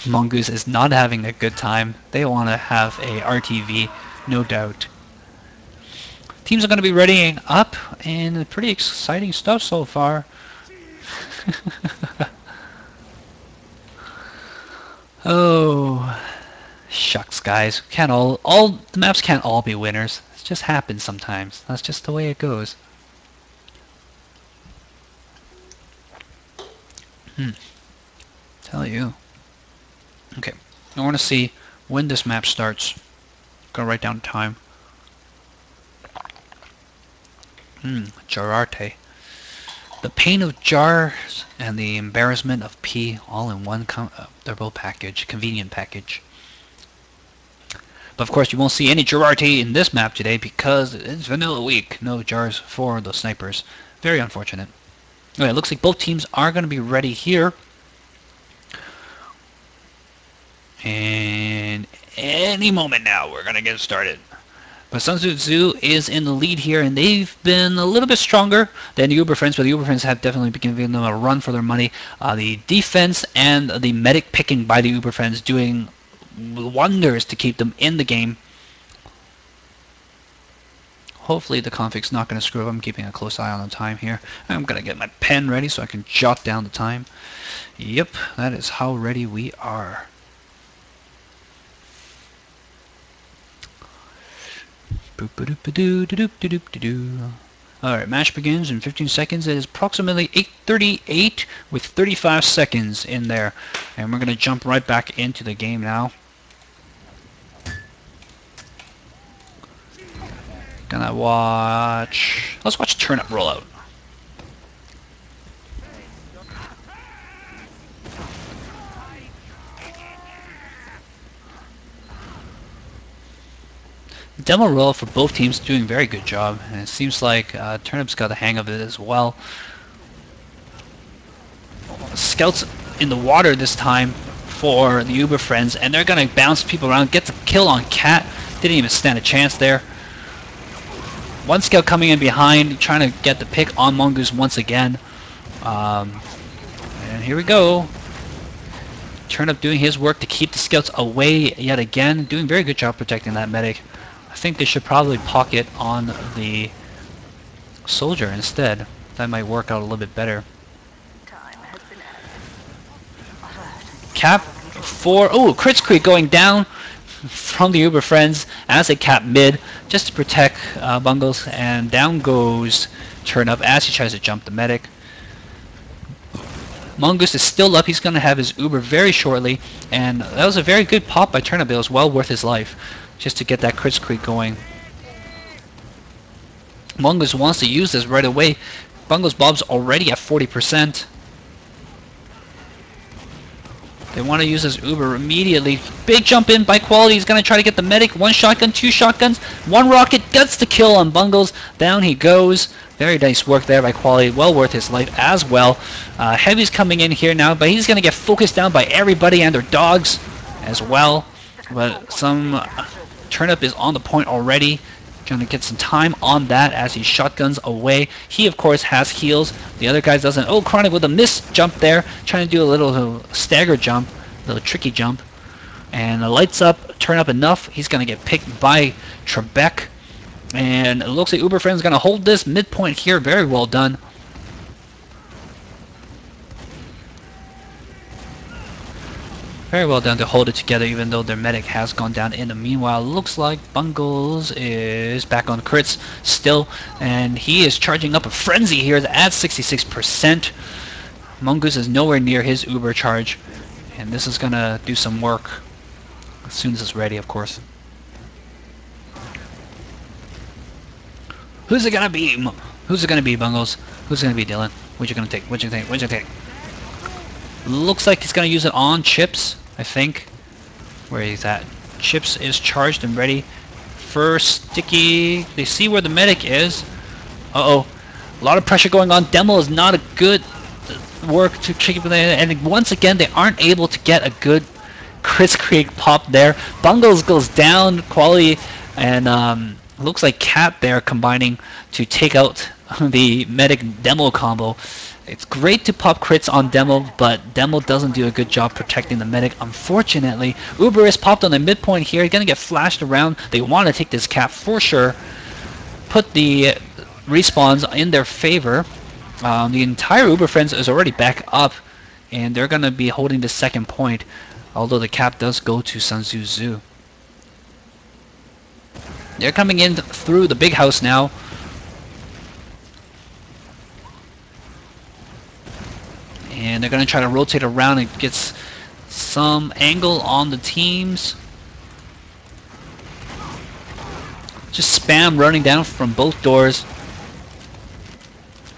Mongoose is not having a good time. They want to have a RTV, no doubt. Teams are going to be readying up, and pretty exciting stuff so far. Oh, shucks, guys. Can't all the maps can't all be winners. It just happens sometimes. That's just the way it goes. Tell you. Okay, I want to see when this map starts. Gonna write down time. Jararte. The pain of jars and the embarrassment of P all in one durable package, convenient package. But of course you won't see any Jararte in this map today because it's vanilla week. No jars for the snipers. Very unfortunate. Okay, it looks like both teams are going to be ready here. And any moment now we're going to get started. But sTz is in the lead here, and they've been a little bit stronger than the Uber Friends, but the Uber Friends have definitely been giving them a run for their money. The defense and the medic picking by the Uber Friends doing wonders to keep them in the game. Hopefully the config's not going to screw up. I'm keeping a close eye on the time here. I'm going to get my pen ready so I can jot down the time. Yep, that is how ready we are. Alright, match begins in 15 seconds. It is approximately 8:38 with 35 seconds in there. And we're going to jump right back into the game now. Gonna watch... Let's watch Turnip rollout. Demo roll for both teams doing a very good job, and it seems like Turnip's got the hang of it as well. Scouts in the water this time for the Uber Friends, and they're gonna bounce people around, get the kill on Cat. Didn't even stand a chance there. One scout coming in behind, trying to get the pick on Mongoose once again. And here we go. Turnip doing his work to keep the scouts away yet again, doing a very good job protecting that medic. I think they should probably pocket on the soldier instead. That might work out a little bit better. Cap for... Oh, Crits Creek going down from the Uber Friends as they cap mid just to protect Bungles, and down goes Turnip as he tries to jump the medic. Mongoose is still up. He's going to have his Uber very shortly, and that was a very good pop by Turnip. It was well worth his life just to get that Crits Creek going. Mongoose wants to use this right away. Bungles Bob's already at 40%. They want to use this Uber immediately. Big jump in by Quality. He's going to try to get the medic. One shotgun, two shotguns, one rocket. Gets the kill on Bungles. Down he goes. Very nice work there by Quality. Well worth his life as well. Heavy's coming in here now, but he's going to get focused down by everybody and their dogs as well. But some Turnip is on the point already. Trying to get some time on that as he shotguns away. He, of course, has heals. The other guy doesn't. Oh, Chronic with a miss jump there. Trying to do a little stagger jump. A little tricky jump. And lights up. Turn up enough. He's going to get picked by Trebek. And it looks like Uber Friend's going to hold this midpoint here. Very well done. Very well done to hold it together, even though their medic has gone down in the meanwhile. Looks like Bungles is back on crits still, and he is charging up a frenzy here at 66%. Mongoose is nowhere near his Uber charge, and this is going to do some work as soon as it's ready, of course. Who's it going to be? Who's it going to be, Bungles? Who's it going to be, Dylan? What you going to take? What you think? What you think? Looks like he's going to use it on Chips, I think. Where he's at. Chips is charged and ready for Sticky. They see where the medic is. Uh-oh. A lot of pressure going on. Demo is not a good work to keep them, and once again they aren't able to get a good Crits Creek pop there. Bungles goes down. Quality and looks like Cat there combining to take out the medic Demo combo. It's great to pop crits on Demo, but Demo doesn't do a good job protecting the medic. Unfortunately, Uber is popped on the midpoint here. He's going to get flashed around. They want to take this cap for sure. Put the respawns in their favor. The entire Uber Friends is already back up, and they're going to be holding the second point. Although the cap does go to sTz. They're coming in through the big house now. And they're going to try to rotate around and get some angle on the teams. Just spam running down from both doors.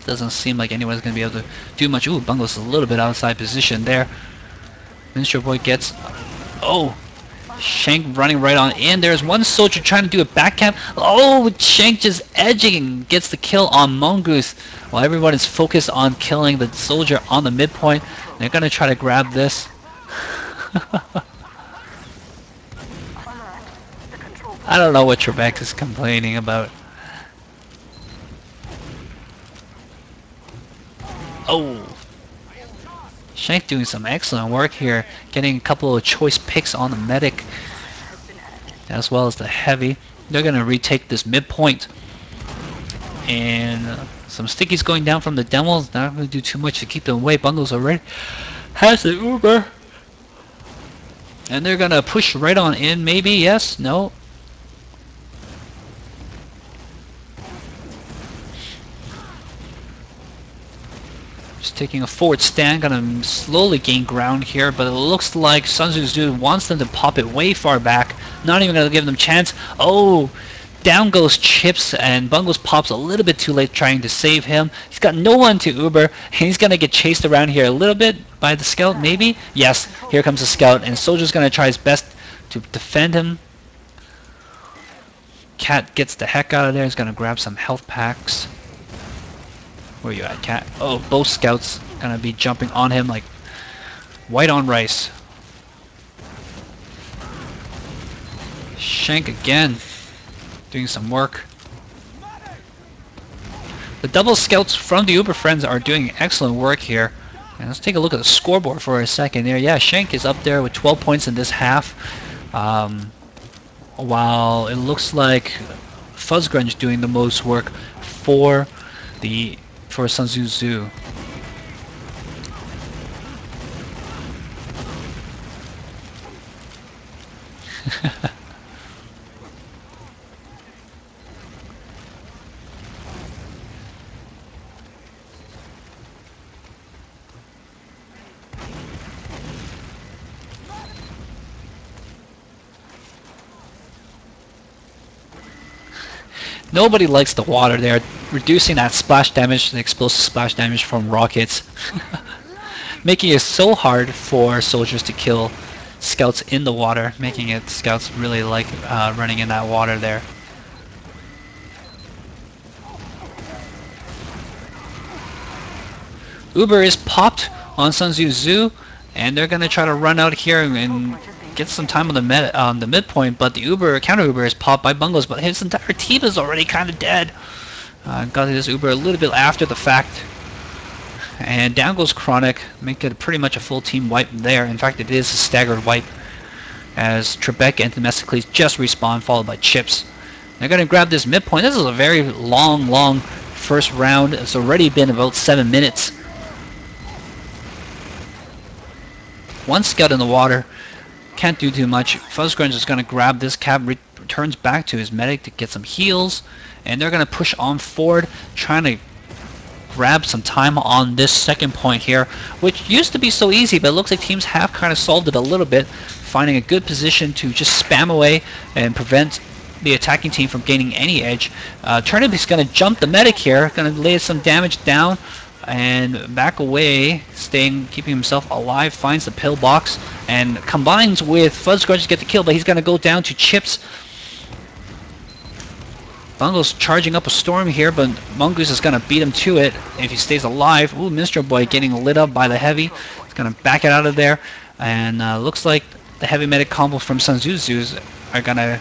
Doesn't seem like anyone's going to be able to do much. Ooh, Bungo's a little bit outside position there. Minstrel Boy gets... Oh! Shank running right on in. There's one soldier trying to do a back cap. Oh! Shank just edging gets the kill on Mongoose. While everyone is focused on killing the soldier on the midpoint. They're going to try to grab this. I don't know what Trebek is complaining about. Oh! Shank doing some excellent work here, getting a couple of choice picks on the medic, as well as the heavy. They're going to retake this midpoint. And some stickies going down from the demos. Not going to do too much to keep them away. Bungles already has the Uber. And they're going to push right on in, maybe. Yes? No? Just taking a forward stand, gonna slowly gain ground here, but it looks like sTz wants them to pop it way far back. Not even gonna give them chance. Oh, down goes Chips, and Bungles pops a little bit too late trying to save him. He's got no one to Uber, and he's gonna get chased around here a little bit by the scout, maybe? Yes, here comes the scout, and Soldier's gonna try his best to defend him. Cat gets the heck out of there. He's gonna grab some health packs. Where you at, Cat? Oh, both scouts gonna be jumping on him like white on rice. Shank again, doing some work. The double scouts from the Uber friends are doing excellent work here. And let's take a look at the scoreboard for a second there. Yeah, Shank is up there with 12 points in this half. While it looks like Fuzzgrunge doing the most work for sTz. Nobody likes the water there, reducing that splash damage, the explosive splash damage from rockets. Making it so hard for soldiers to kill scouts in the water, making it scouts really like running in that water there. Uber is popped on sTz, and they're going to try to run out here and get some time on the midpoint, but the counter Uber is popped by Bungles, but his entire team is already kind of dead. Got this Uber a little bit after the fact. And down goes Chronic, make it pretty much a full team wipe there. In fact, it is a staggered wipe, as Trebek and Themistocles just respawn, followed by Chips. They're going to grab this midpoint. This is a very long first round. It's already been about 7 minutes. One scout in the water. Can't do too much. Fuzzgrunge is going to grab this cab, returns back to his medic to get some heals, and they're going to push on forward, trying to grab some time on this second point here, which used to be so easy, but it looks like teams have kind of solved it a little bit, finding a good position to just spam away and prevent the attacking team from gaining any edge. Turnip is going to jump the medic here, going to lay some damage down and back away, keeping himself alive, finds the pillbox and combines with Fuzzgrunge to get the kill, but he's going to go down to Chips. Bungle's charging up a storm here, but Mongoose is going to beat him to it if he stays alive. Ooh, Minstrel Boy getting lit up by the heavy. He's going to back it out of there, and looks like the heavy medic combo from sTz are going to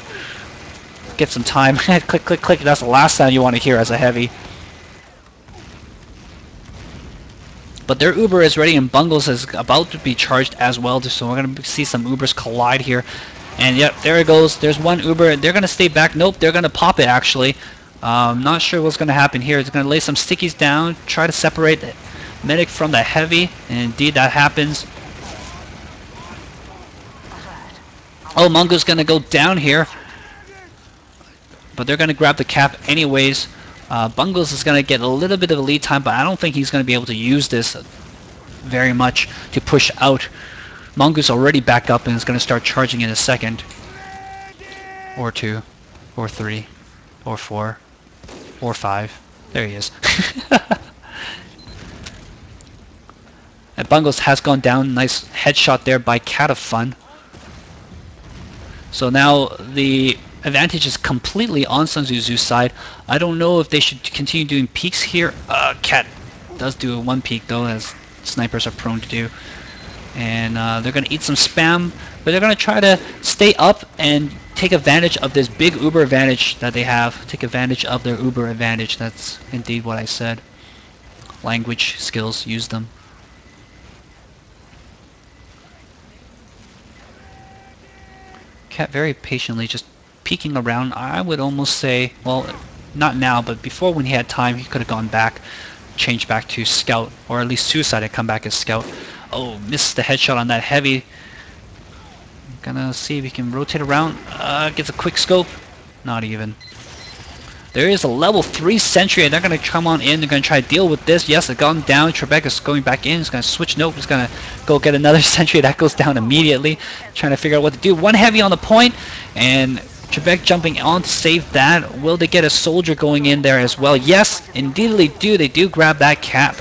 get some time. Click, click, click. That's the last sound you want to hear as a heavy. But their Uber is ready, and Bungles is about to be charged as well, so we're going to see some Ubers collide here. And yep, there it goes. There's one Uber. They're going to stay back. Nope, they're going to pop it, actually. Not sure what's going to happen here. It's going to lay some stickies down, try to separate the medic from the heavy, and indeed that happens. Oh, Mongo's gonna go down here, but they're gonna grab the cap anyways. Bungles is gonna get a little bit of a lead time, but I don't think he's gonna be able to use this very much to push out. Mongo's already back up and is gonna start charging in a second, or two, or three, or four, or five. There he is. And Bungles has gone down. Nice headshot there by Cat of Fun. So now the advantage is completely on Sun Tzu's side. I don't know if they should continue doing peeks here. Cat does do a one peek though, as snipers are prone to do. And they're going to eat some spam, but they're going to try to stay up and take advantage of this big Uber advantage that they have. Take advantage of their Uber advantage. That's indeed what I said. Language skills, use them. Cat very patiently just peeking around. I would almost say, well, not now, but before when he had time, he could have gone back, changed back to Scout, or at least Suicide had come back as Scout. Oh, missed the headshot on that heavy. Gonna see if he can rotate around. Gets a quick scope. Not even. There is a level 3 sentry, and they're gonna come on in. They're gonna try to deal with this. Yes, it's gone down. Trebek is going back in. He's gonna switch. Nope, he's gonna go get another sentry. That goes down immediately. Trying to figure out what to do. One heavy on the point, and Trebek jumping on to save that. Will they get a soldier going in there as well? Yes, indeed they do. They do grab that cap.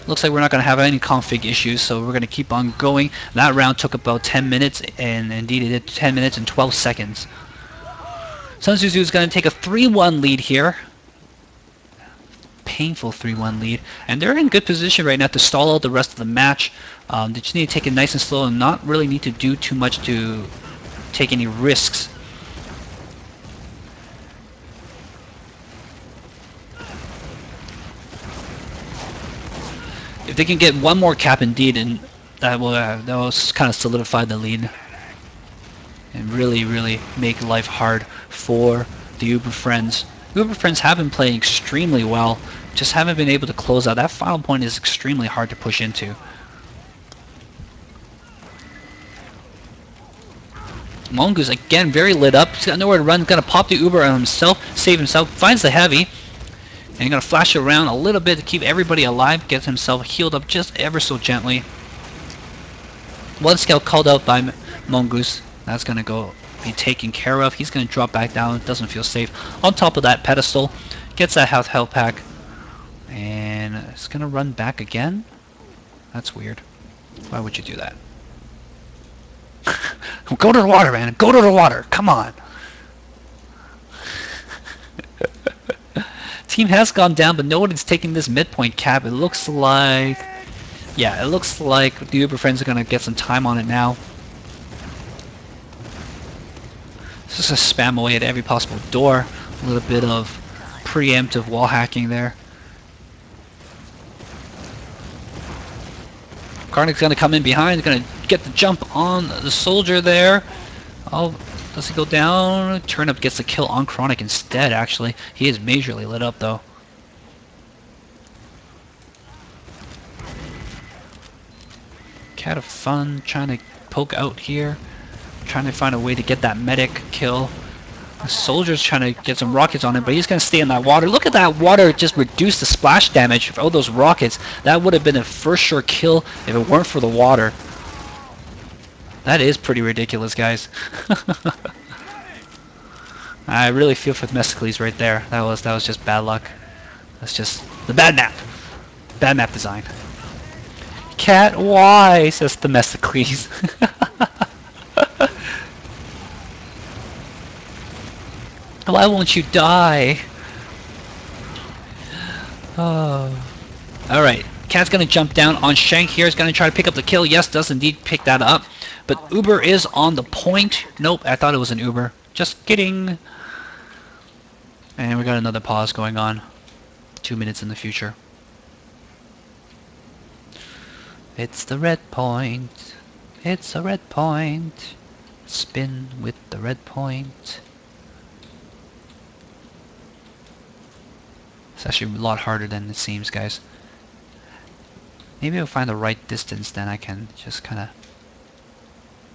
Looks like we're not going to have any config issues, so we're going to keep on going. That round took about 10 minutes, and indeed it did 10 minutes and 12 seconds. Sun Tzu is going to take a 3-1 lead here. Painful 3-1 lead. And they're in good position right now to stall out the rest of the match. They just need to take it nice and slow and not really need to do too much to take any risks. If they can get one more cap indeed, and that will kind of solidify the lead and really make life hard for the Uber Friends. Uber Friends have been playing extremely well, just haven't been able to close out. That final point is extremely hard to push into. Mongoose again very lit up. He's got nowhere to run. Gonna pop the Uber on himself, save himself, finds the heavy. And he's going to flash it around a little bit to keep everybody alive, gets himself healed up just ever so gently. One scout called out by Mongoose. That's going to be taken care of. He's going to drop back down. Doesn't feel safe. On top of that pedestal. Gets that health pack. And it's going to run back again. That's weird. Why would you do that? Go to the water, man. Go to the water. Come on. Team has gone down, but nobody's taking this midpoint cap. It looks like... yeah, it looks like the Uber Friends are going to get some time on it now. Just a spam away at every possible door. A little bit of preemptive wall hacking there. Karnik's going to come in behind. He's going to get the jump on the soldier there. Oh, does he go down? Turnip gets the kill on Chronic instead, actually. He is majorly lit up, though. Cat of Fun trying to poke out here. Trying to find a way to get that medic kill. The soldier's trying to get some rockets on him, but he's going to stay in that water. Look at that water just reduce the splash damage of all those rockets. That would have been a first sure kill if it weren't for the water. That is pretty ridiculous, guys. I really feel for Themistocles right there. That was just bad luck. That's just the bad map. Bad map design. Cat, why? Says Themistocles. Why won't you die? Oh. Alright. Cat's gonna jump down on Shank here. He's gonna try to pick up the kill. Yes, does indeed pick that up. But Uber is on the point. Nope, I thought it was an Uber. Just kidding. And we got another pause going on. 2 minutes in the future. It's the red point. It's a red point. Spin with the red point. It's actually a lot harder than it seems, guys. Maybe I'll find the right distance, then I can just kind of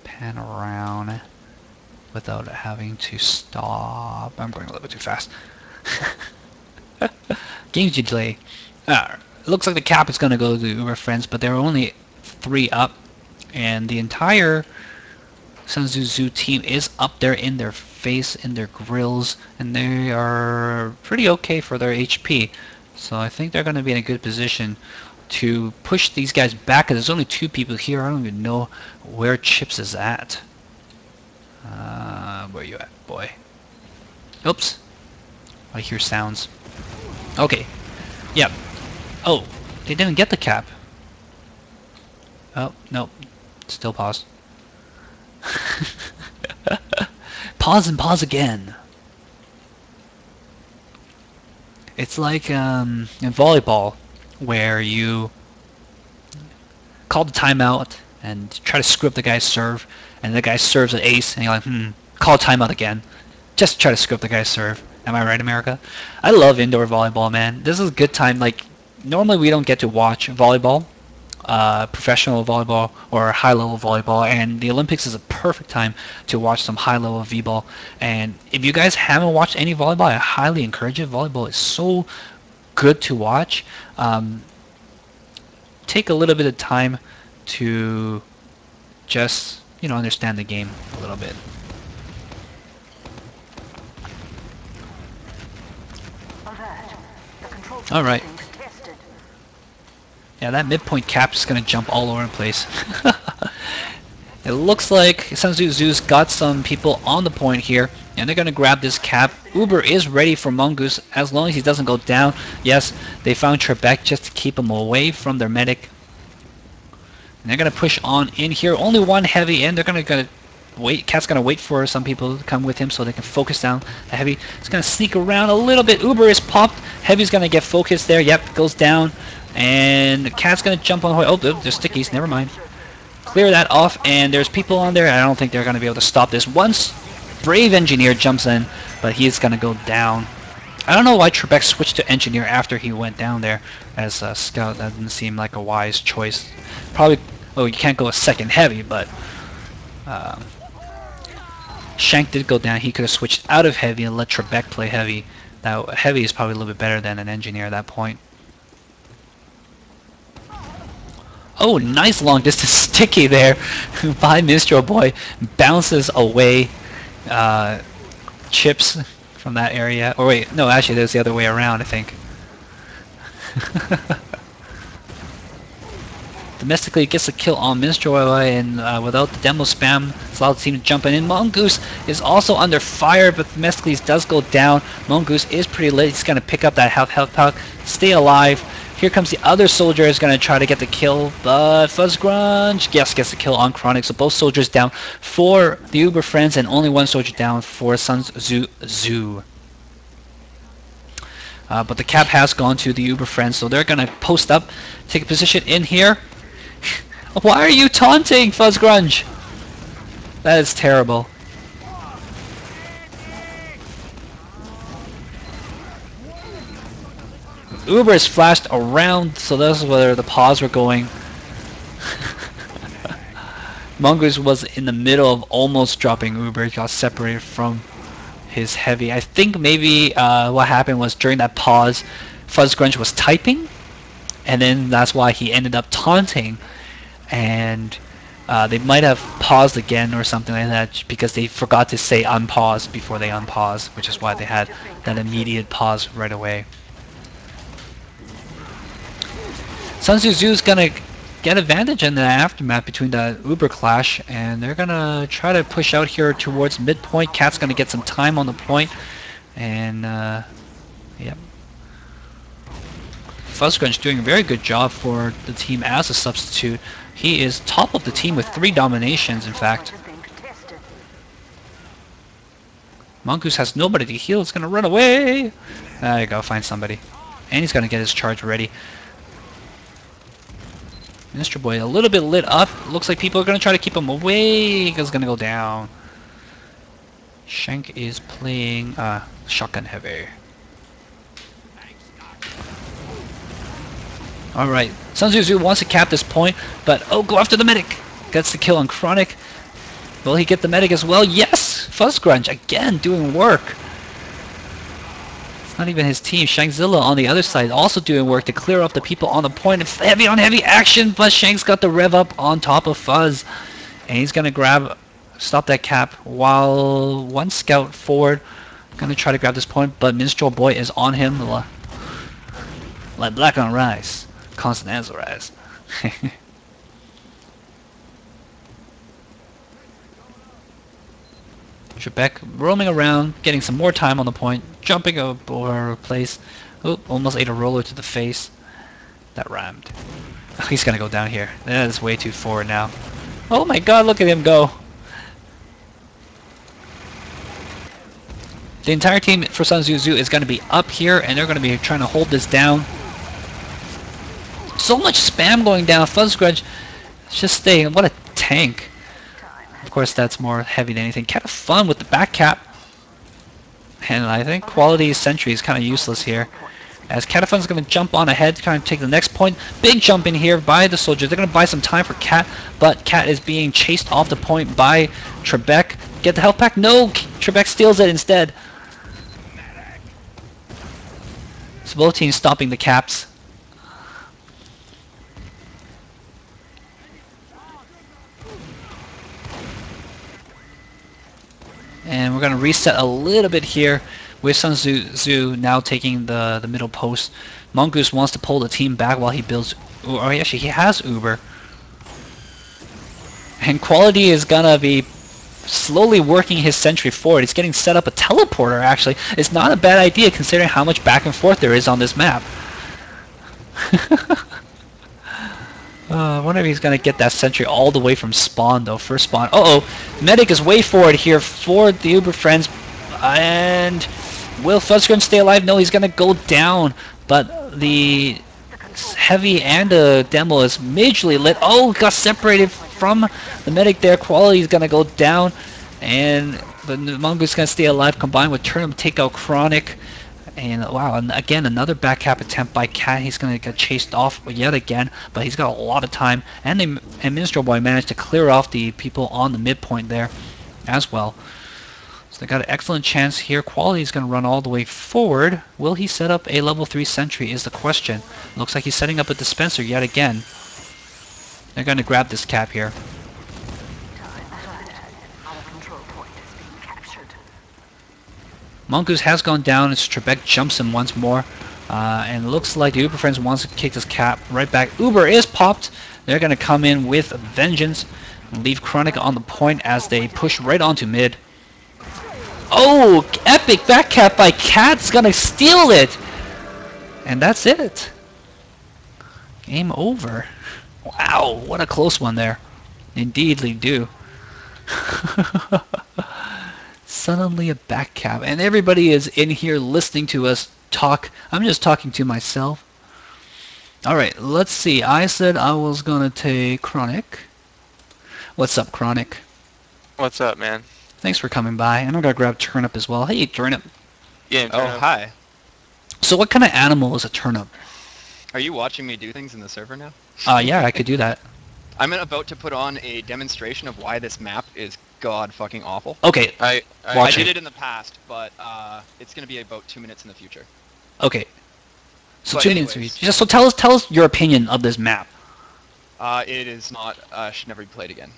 pan around without having to stop. I'm going a little bit too fast. Game delay. It looks like the cap is going to go to Uber Friends, but there are only 3 up, and the entire Sunzu Zoo team is up there in their face, in their grills, and they are pretty okay for their HP. So I think they're going to be in a good position to push these guys back. There's only 2 people here. I don't even know where Chips is at. Where you at, boy? Oops. I hear sounds. Okay. Yep. Oh, they didn't get the cap. Oh, no. Still paused. Pause and pause again. It's like in volleyball, where you call the timeout and try to screw up the guy's serve, and the guy serves an ace, and you're like, call timeout again. Just try to screw up the guy's serve. Am I right, America? I love indoor volleyball, man. This is a good time. Like, normally we don't get to watch volleyball, professional volleyball or high-level volleyball, and the Olympics is a perfect time to watch some high-level v-ball. And if you guys haven't watched any volleyball, I highly encourage it. Volleyball is so good to watch. Take a little bit of time to just, you know, understand the game a little bit. Alright. Yeah, that midpoint cap is going to jump all over the place. It looks like Sunzu Zoo's got some people on the point here, and they're going to grab this cap. Uber is ready for Mongoose as long as he doesn't go down. Yes, they found Trebek just to keep him away from their medic. And they're going to push on in here. Only 1 heavy in. They're going to wait. Cat's going to wait for some people to come with him so they can focus down the heavy. It's going to sneak around a little bit. Uber is popped. Heavy's going to get focused there. Yep, goes down. And the Cat's going to jump on. Oh, there's stickies. Never mind. Clear that off. And there's people on there. I don't think they're going to be able to stop this. Once Brave Engineer jumps in, but he's going to go down. I don't know why Trebek switched to Engineer after he went down there as a Scout. That didn't seem like a wise choice. Probably, oh, you can't go a second heavy, but Shank did go down. He could have switched out of heavy and let Trebek play heavy. Now, heavy is probably a little bit better than an Engineer at that point. Oh, nice long distance sticky there by Minstrel Boy. Bounces away Chips from that area. Or wait, no, actually there's the other way around, I think. Domestically gets a kill on Minstrel Boy, and without the demo spam, it's allowed the team to jump in. Mongoose is also under fire, but domestically does go down. Mongoose is pretty lit. He's going to pick up that health pack, stay alive. Here comes the other soldier, is going to try to get the kill, but Fuzzgrunge, yes, gets the kill on Chronic. So both soldiers down for the Uber Friends, and only 1 soldier down for Sunzu Zoo. But the cap has gone to the Uber Friends, so they're going to post up, take a position in here. Why are you taunting, Fuzzgrunge? That is terrible. Uber is flashed around, so that's where the pause were going. Mongoose was in the middle of almost dropping Uber. He got separated from his heavy. I think maybe what happened was during that pause, Fuzzgrunge was typing, and then that's why he ended up taunting. And they might have paused again or something like that because they forgot to say unpause before they unpause, which is why they had that immediate pause right away. Sunzu Zoo's gonna get advantage in the aftermath between the Uber clash, and they're gonna try to push out here towards midpoint. Cat's gonna get some time on the point, and yep. Fuzzgrunge doing a very good job for the team as a substitute. He is top of the team with 3 dominations, in fact. Mongoose has nobody to heal. It's gonna run away. There you go, find somebody, and he's gonna get his charge ready. Mr. Boy a little bit lit up. Looks like people are going to try to keep him away. He's going to go down. Shank is playing shotgun heavy. Alright, Sun Tzu wants to cap this point, but oh, go after the medic! Gets the kill on Chronic. Will he get the medic as well? Yes! Fuzzgrunge, again, doing work. It's not even his team. Shangzilla on the other side also doing work to clear up the people on the point. It's heavy on heavy action, but Shank's got the rev up on top of Fuzz. And he's going to stop that cap while one scout forward. Going to try to grab this point, but Minstrel Boy is on him. Like black on rice. Constant answer rice. Trebek roaming around, getting some more time on the point, jumping over a place. Oh, almost ate a roller to the face. That rhymed. Oh, he's gonna go down here. That is way too forward now. Oh my god, look at him go. The entire team for Sun Tzu is gonna be up here, and they're gonna be trying to hold this down. So much spam going down. Fuzzgrudge just staying. What a tank. Of course, that's more heavy than anything. Kind of fun with the back cap. And I think quality sentry is kind of useless here. As Catafun's going to jump on ahead, kind of take the next point. Big jump in here by the soldiers. They're going to buy some time for Cat, but Cat is being chased off the point by Trebek. Get the health pack? No! Trebek steals it instead. So both teams stopping the caps. And we're going to reset a little bit here with Sun Tzu now taking the middle post. Mongoose wants to pull the team back while he builds... Oh, actually, he has Uber. And Quality is going to be slowly working his sentry forward. He's getting set up a teleporter, actually. It's not a bad idea considering how much back and forth there is on this map. I wonder if he's going to get that sentry all the way from spawn, though. First spawn. Uh-oh. Medic is way forward here for the Uber Friends. And will Fuzzgrunge stay alive? No, he's going to go down. But the heavy and the demo is majorly lit. Oh, got separated from the medic there. Quality is going to go down. And the Mongoose is going to stay alive combined with Turnip take out Chronic. And wow, and again another back cap attempt by Cat. He's going to get chased off yet again, but he's got a lot of time. And Minstrel Boy managed to clear off the people on the midpoint there as well. So they got an excellent chance here. Quality is going to run all the way forward. Will he set up a level 3 sentry is the question. Looks like he's setting up a dispenser yet again. They're going to grab this cap here. Mongoose has gone down as Trebek jumps him once more. And it looks like the Uber Friends wants to kick this cap right back. Uber is popped. They're going to come in with vengeance and leave Chronic on the point as they push right onto mid. Oh, epic back cap by Cat's going to steal it. And that's it. Game over. Wow, what a close one there. Indeedly do. Suddenly a back cap, and everybody is in here listening to us talk. I'm just talking to myself. Alright, let's see. I said I was gonna take Chronic. What's up, Chronic? What's up, man? Thanks for coming by. And I'm gonna grab Turnip as well. Hey, Turnip. Yeah, Oh, hi. So what kind of animal is a turnip? Are you watching me do things in the server now? Yeah, I could do that. I'm about to put on a demonstration of why this map is god fucking awful. Okay, I Watch did it. it in the past, but it's gonna be about 2 minutes in the future. okay. So But 2 minutes. anyways. Just so tell us your opinion of this map. It is not should never be played again.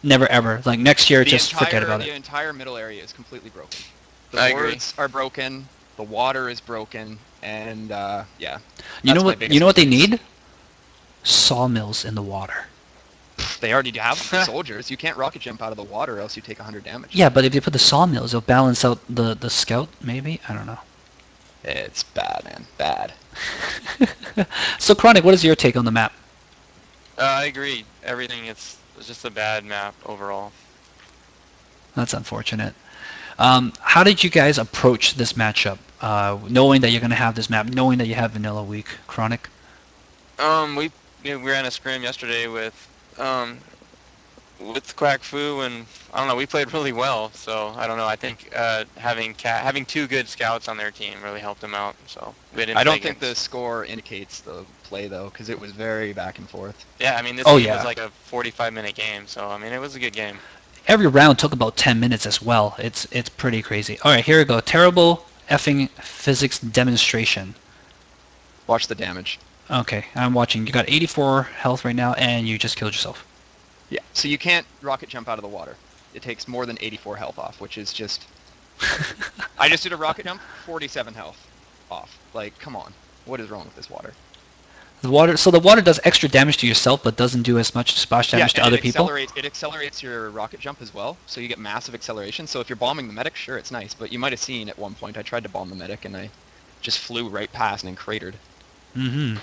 Never ever. Like next year, The just forget entire- about The it. entire middle area is completely broken. I The agree. boards are broken. The water is broken, and yeah. You that's know my what? biggest You know what they complaint. need? Sawmills in the water. They already have soldiers. You can't rocket jump out of the water, else you take 100 damage. Yeah, but if you put the sawmills, it'll balance out the scout. Maybe, I don't know. It's bad, man. Bad. So Chronic, what is your take on the map? I agree. Everything it's just a bad map overall. That's unfortunate. How did you guys approach this matchup? Knowing that you're going to have this map, knowing that you have Vanilla Week, Chronic? We ran a scrim yesterday with with Quack Fu, and I don't know, we played really well. So I don't know. I think having two good scouts on their team really helped them out. So we didn't I play don't think the against. score indicates the play though, because it was very back and forth. Yeah, I mean this Oh game was yeah. like a 45-minute game. So I mean it was a good game. Every round took about 10 minutes as well. It's pretty crazy. All right, here we go. Terrible effing physics demonstration. Watch the damage. Okay, I'm watching. You got 84 health right now, and you just killed yourself. Yeah, so you can't rocket jump out of the water. It takes more than 84 health off, which is just... I just did a rocket jump, 47 health off. Like, come on. What is wrong with this water? The water. So the water does extra damage to yourself, but doesn't do as much splash damage to and other people. it accelerates your rocket jump as well, so you get massive acceleration. So if you're bombing the medic, sure, it's nice. But you might have seen at one point I tried to bomb the medic, and I just flew right past and then cratered. Mm-hmm.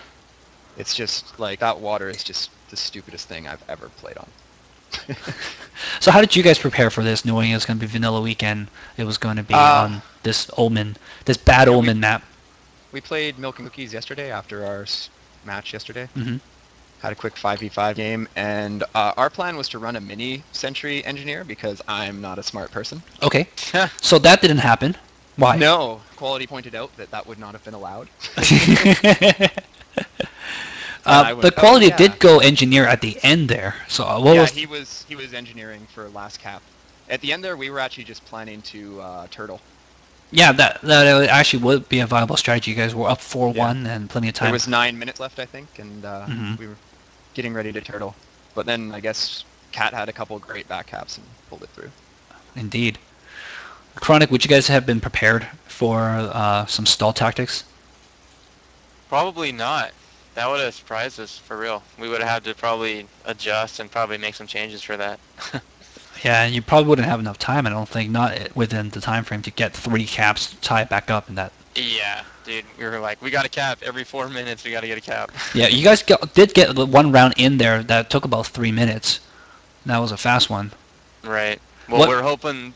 It's just, like, that water is just the stupidest thing I've ever played on. So how did you guys prepare for this, knowing it was going to be Vanilla Weekend? It was going to be on this bad Omen map. We played Milk and Cookies yesterday after our match yesterday. Mm-hmm. Had a quick 5v5 game, and our plan was to run a mini Sentry Engineer because I'm not a smart person. Okay. So that didn't happen. Why? No, Quality pointed out that that would not have been allowed. The Quality did go engineer at the end there. So what Yeah, was... he was engineering for last cap. At the end there, we were actually just planning to turtle. Yeah, that actually would be a viable strategy. You guys were up 4-1 and plenty of time. There was 9 minutes left, I think, and Mhm. we were getting ready to turtle. But then I guess Cat had a couple great back caps and pulled it through. Indeed. Chronic, would you guys have been prepared for some stall tactics? Probably not. That would have surprised us for real. We would have had to probably adjust and probably make some changes for that. Yeah, and you probably wouldn't have enough time, I don't think, not within the time frame to get 3 caps to tie it back up in that. Yeah, dude, we were like, we got a cap every 4 minutes. We got to get a cap. Yeah, you guys did get the one round in there that took about 3 minutes. That was a fast one. Right. Well, we were hoping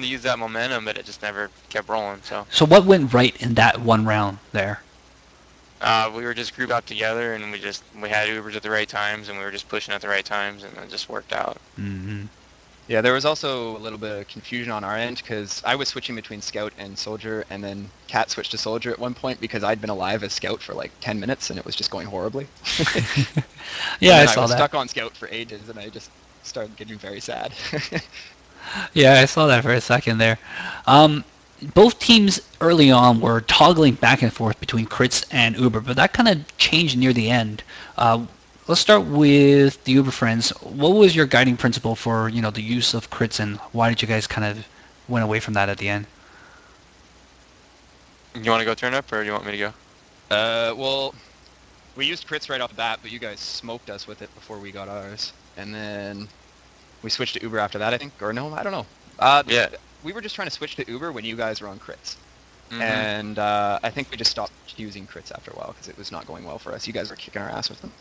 to use that momentum, but it just never kept rolling. So what went right in that one round there? we were just grouped up together, and we had Ubers at the right times, and we were just pushing at the right times, and it just worked out. Mm-hmm. Yeah, there was also a little bit of confusion on our end because I was switching between Scout and Soldier, and then Cat switched to Soldier at one point because I'd been alive as Scout for like 10 minutes and it was just going horribly. Yeah, I I saw was that. stuck on Scout for ages and I just started getting very sad. Yeah, I saw that for a second there. Both teams early on were toggling back and forth between crits and Uber, but that kind of changed near the end. Let's start with the Uber friends. What was your guiding principle for the use of crits, and why did you guys kind of went away from that at the end? You want to go turn up, or do you want me to go? Well, we used crits right off the bat, but you guys smoked us with it before we got ours. And then we switched to Uber after that, I think. Or no, I don't know. Yeah. We were just trying to switch to Uber when you guys were on crits. Mm-hmm. And I think we just stopped using crits after a while because it was not going well for us. You guys were kicking our ass with them.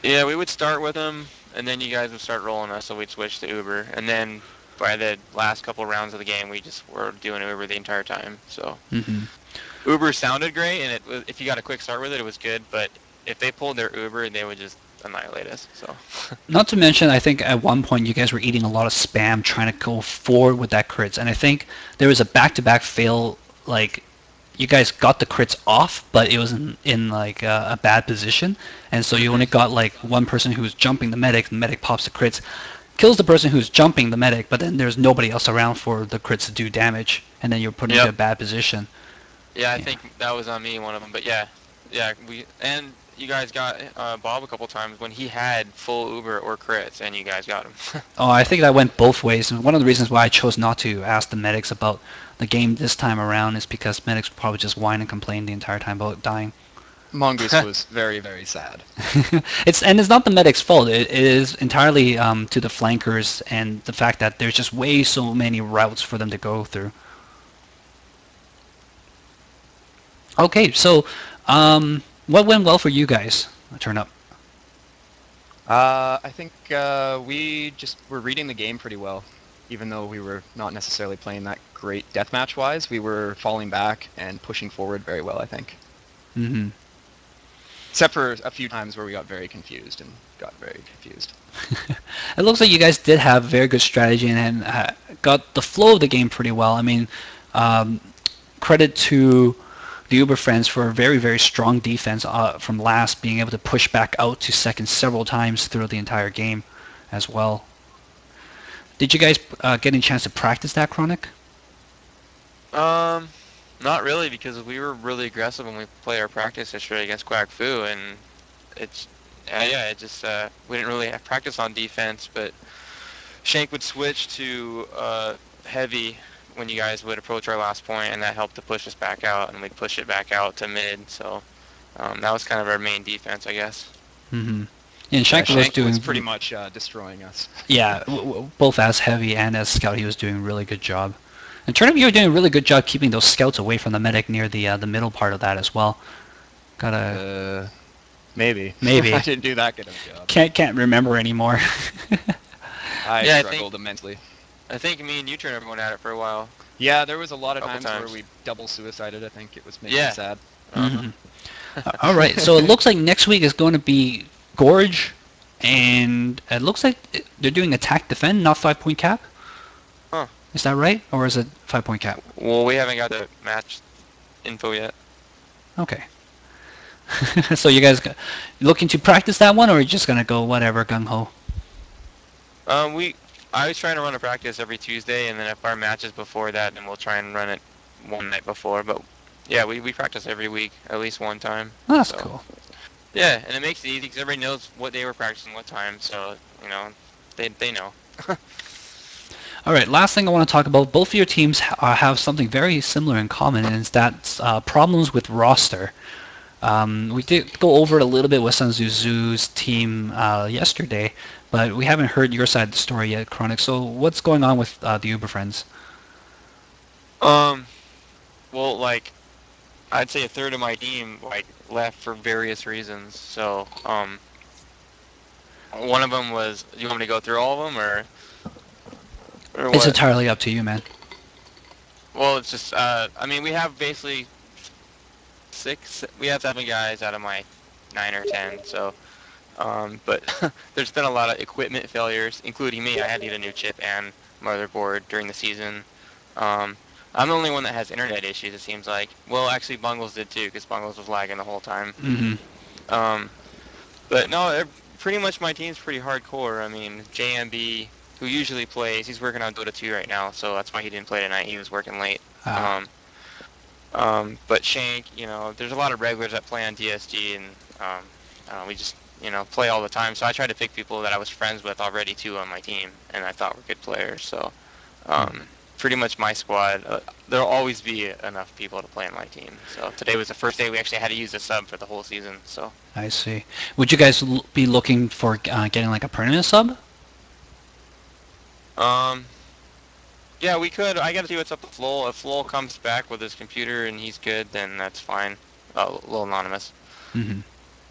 Yeah, we would start with them, and then you guys would start rolling us, so we'd switch to Uber. And then by the last couple rounds of the game, we just were doing Uber the entire time. So Uber sounded great, and if you got a quick start with it, it was good. But if they pulled their Uber, they would just annihilate us. So. Not to mention, I think at one point you guys were eating a lot of spam trying to go forward with that crits, and I think there was a back-to-back fail. Like, you guys got the crits off, but it was in like a bad position, and so you only got like one person who was jumping the medic pops the crits, kills the person who's jumping the medic, but then there's nobody else around for the crits to do damage, and then you're put into a bad position. Yeah, I think that was on me, one of them. But yeah, and you guys got Bob a couple times when he had full Uber or crits, and you guys got him. Oh, I think that went both ways, and one of the reasons why I chose not to ask the medics about the game this time around is because medics probably just whine and complain the entire time about dying. Mongoose was very, very sad. It's not the medic's fault. It is entirely to the flankers and the fact that there's just way so many routes for them to go through. Okay, so what went well for you guys? Turn up. I think we just were reading the game pretty well. Even though we were not necessarily playing that great deathmatch-wise, we were falling back and pushing forward very well, I think. Mm-hmm. Except for a few times where we got very confused. It looks like you guys did have very good strategy and got the flow of the game pretty well. I mean, credit to the Uber friends for a very, very strong defense from last, being able to push back out to second several times throughout the entire game as well. Did you guys get a chance to practice that, Chronic? Not really, because we were really aggressive when we play our practice yesterday against Quack Fu, and it's it just we didn't really have practice on defense, but Shank would switch to heavy when you guys would approach our last point, and that helped to push us back out, and we'd push it back out to mid. So that was kind of our main defense, I guess. Mm-hmm. And Shank was pretty much destroying us. Yeah, both as heavy and as scout, he was doing a really good job. And Turnip, you were doing a really good job keeping those scouts away from the medic near the middle part of that as well. Maybe. I didn't do that good of a job. Can't remember anymore. I struggled immensely. I think me and you turned everyone at it for a while. Yeah, there was a lot of times where we double suicided. I think it was making me sad. Mm-hmm. All right, so it looks like next week is going to be Gorge, and it looks like they're doing attack defend, not 5-point cap. Huh? Is that right, or is it 5-point cap? Well, we haven't got the match info yet. Okay. So you guys looking to practice that one, or are you just gonna go whatever gung ho? I was trying to run a practice every Tuesday, and then if our match is before that, then we'll try and run it one night before. But yeah, we practice every week, at least one time. Oh, that's cool. Yeah, and it makes it easy because everybody knows what day we're practicing, what time, so, you know, they know. All right, last thing I want to talk about, both of your teams have something very similar in common, and it's that problems with roster. We did go over it a little bit with Sun Tzu's team yesterday, but we haven't heard your side of the story yet, Chronic. So what's going on with the Uber friends? Well, like, I'd say a third of my team left for various reasons. So, one of them was. Do you want me to go through all of them, or what? It's entirely up to you, man. Well, it's just. I mean, we have basically 7 guys out of my 9 or 10. So, but there's been a lot of equipment failures, including me. I had to get a new chip and motherboard during the season. I'm the only one that has internet issues, it seems like. Well, actually, Bungles did too, because Bungles was lagging the whole time. Mm-hmm. But no, pretty much my team's pretty hardcore. I mean, JMB, who usually plays, he's working on Dota 2 right now, so that's why he didn't play tonight. He was working late. But Shank, you know, there's a lot of regulars that play on DSG, and we just, you know, play all the time. So I tried to pick people that I was friends with already too on my team, and I thought were good players. So. Pretty much my squad, there'll always be enough people to play on my team. So today was the first day we actually had to use a sub for the whole season. So I see. Would you guys be looking for getting like a permanent sub? Yeah, we could. I got to see what's up with Flol. If Flol comes back with his computer and he's good, then that's fine. A little anonymous. Mm-hmm.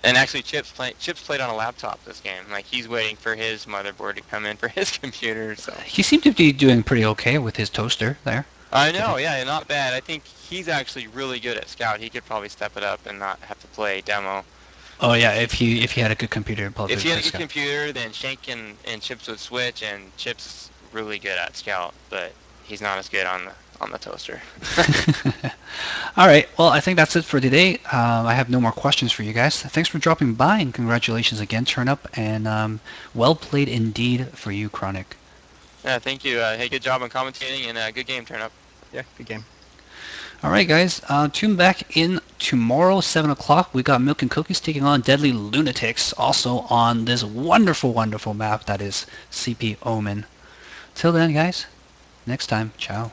And actually, Chips played on a laptop this game. Like, he's waiting for his motherboard to come in for his computer. So he seemed to be doing pretty okay with his toaster there. I know, yeah, not bad. I think he's actually really good at Scout. He could probably step it up and not have to play demo. Oh yeah, if he had a good computer. If he had a good computer, then Shank and Chips would switch, and Chips is really good at Scout, but he's not as good on the toaster. All right, well, I think that's it for today. I have no more questions for you guys. Thanks for dropping by, and congratulations again, Turn Up, and well played indeed for you, Chronic. Yeah, thank you. Hey, good job on commentating, and good game, Turn Up. Yeah, good game. All right, guys, tune back in tomorrow, 7 o'clock. We got Milk and Cookies taking on Deadly Lunatics, also on this wonderful, wonderful map that is CP Omen. Till then, guys, next time, ciao.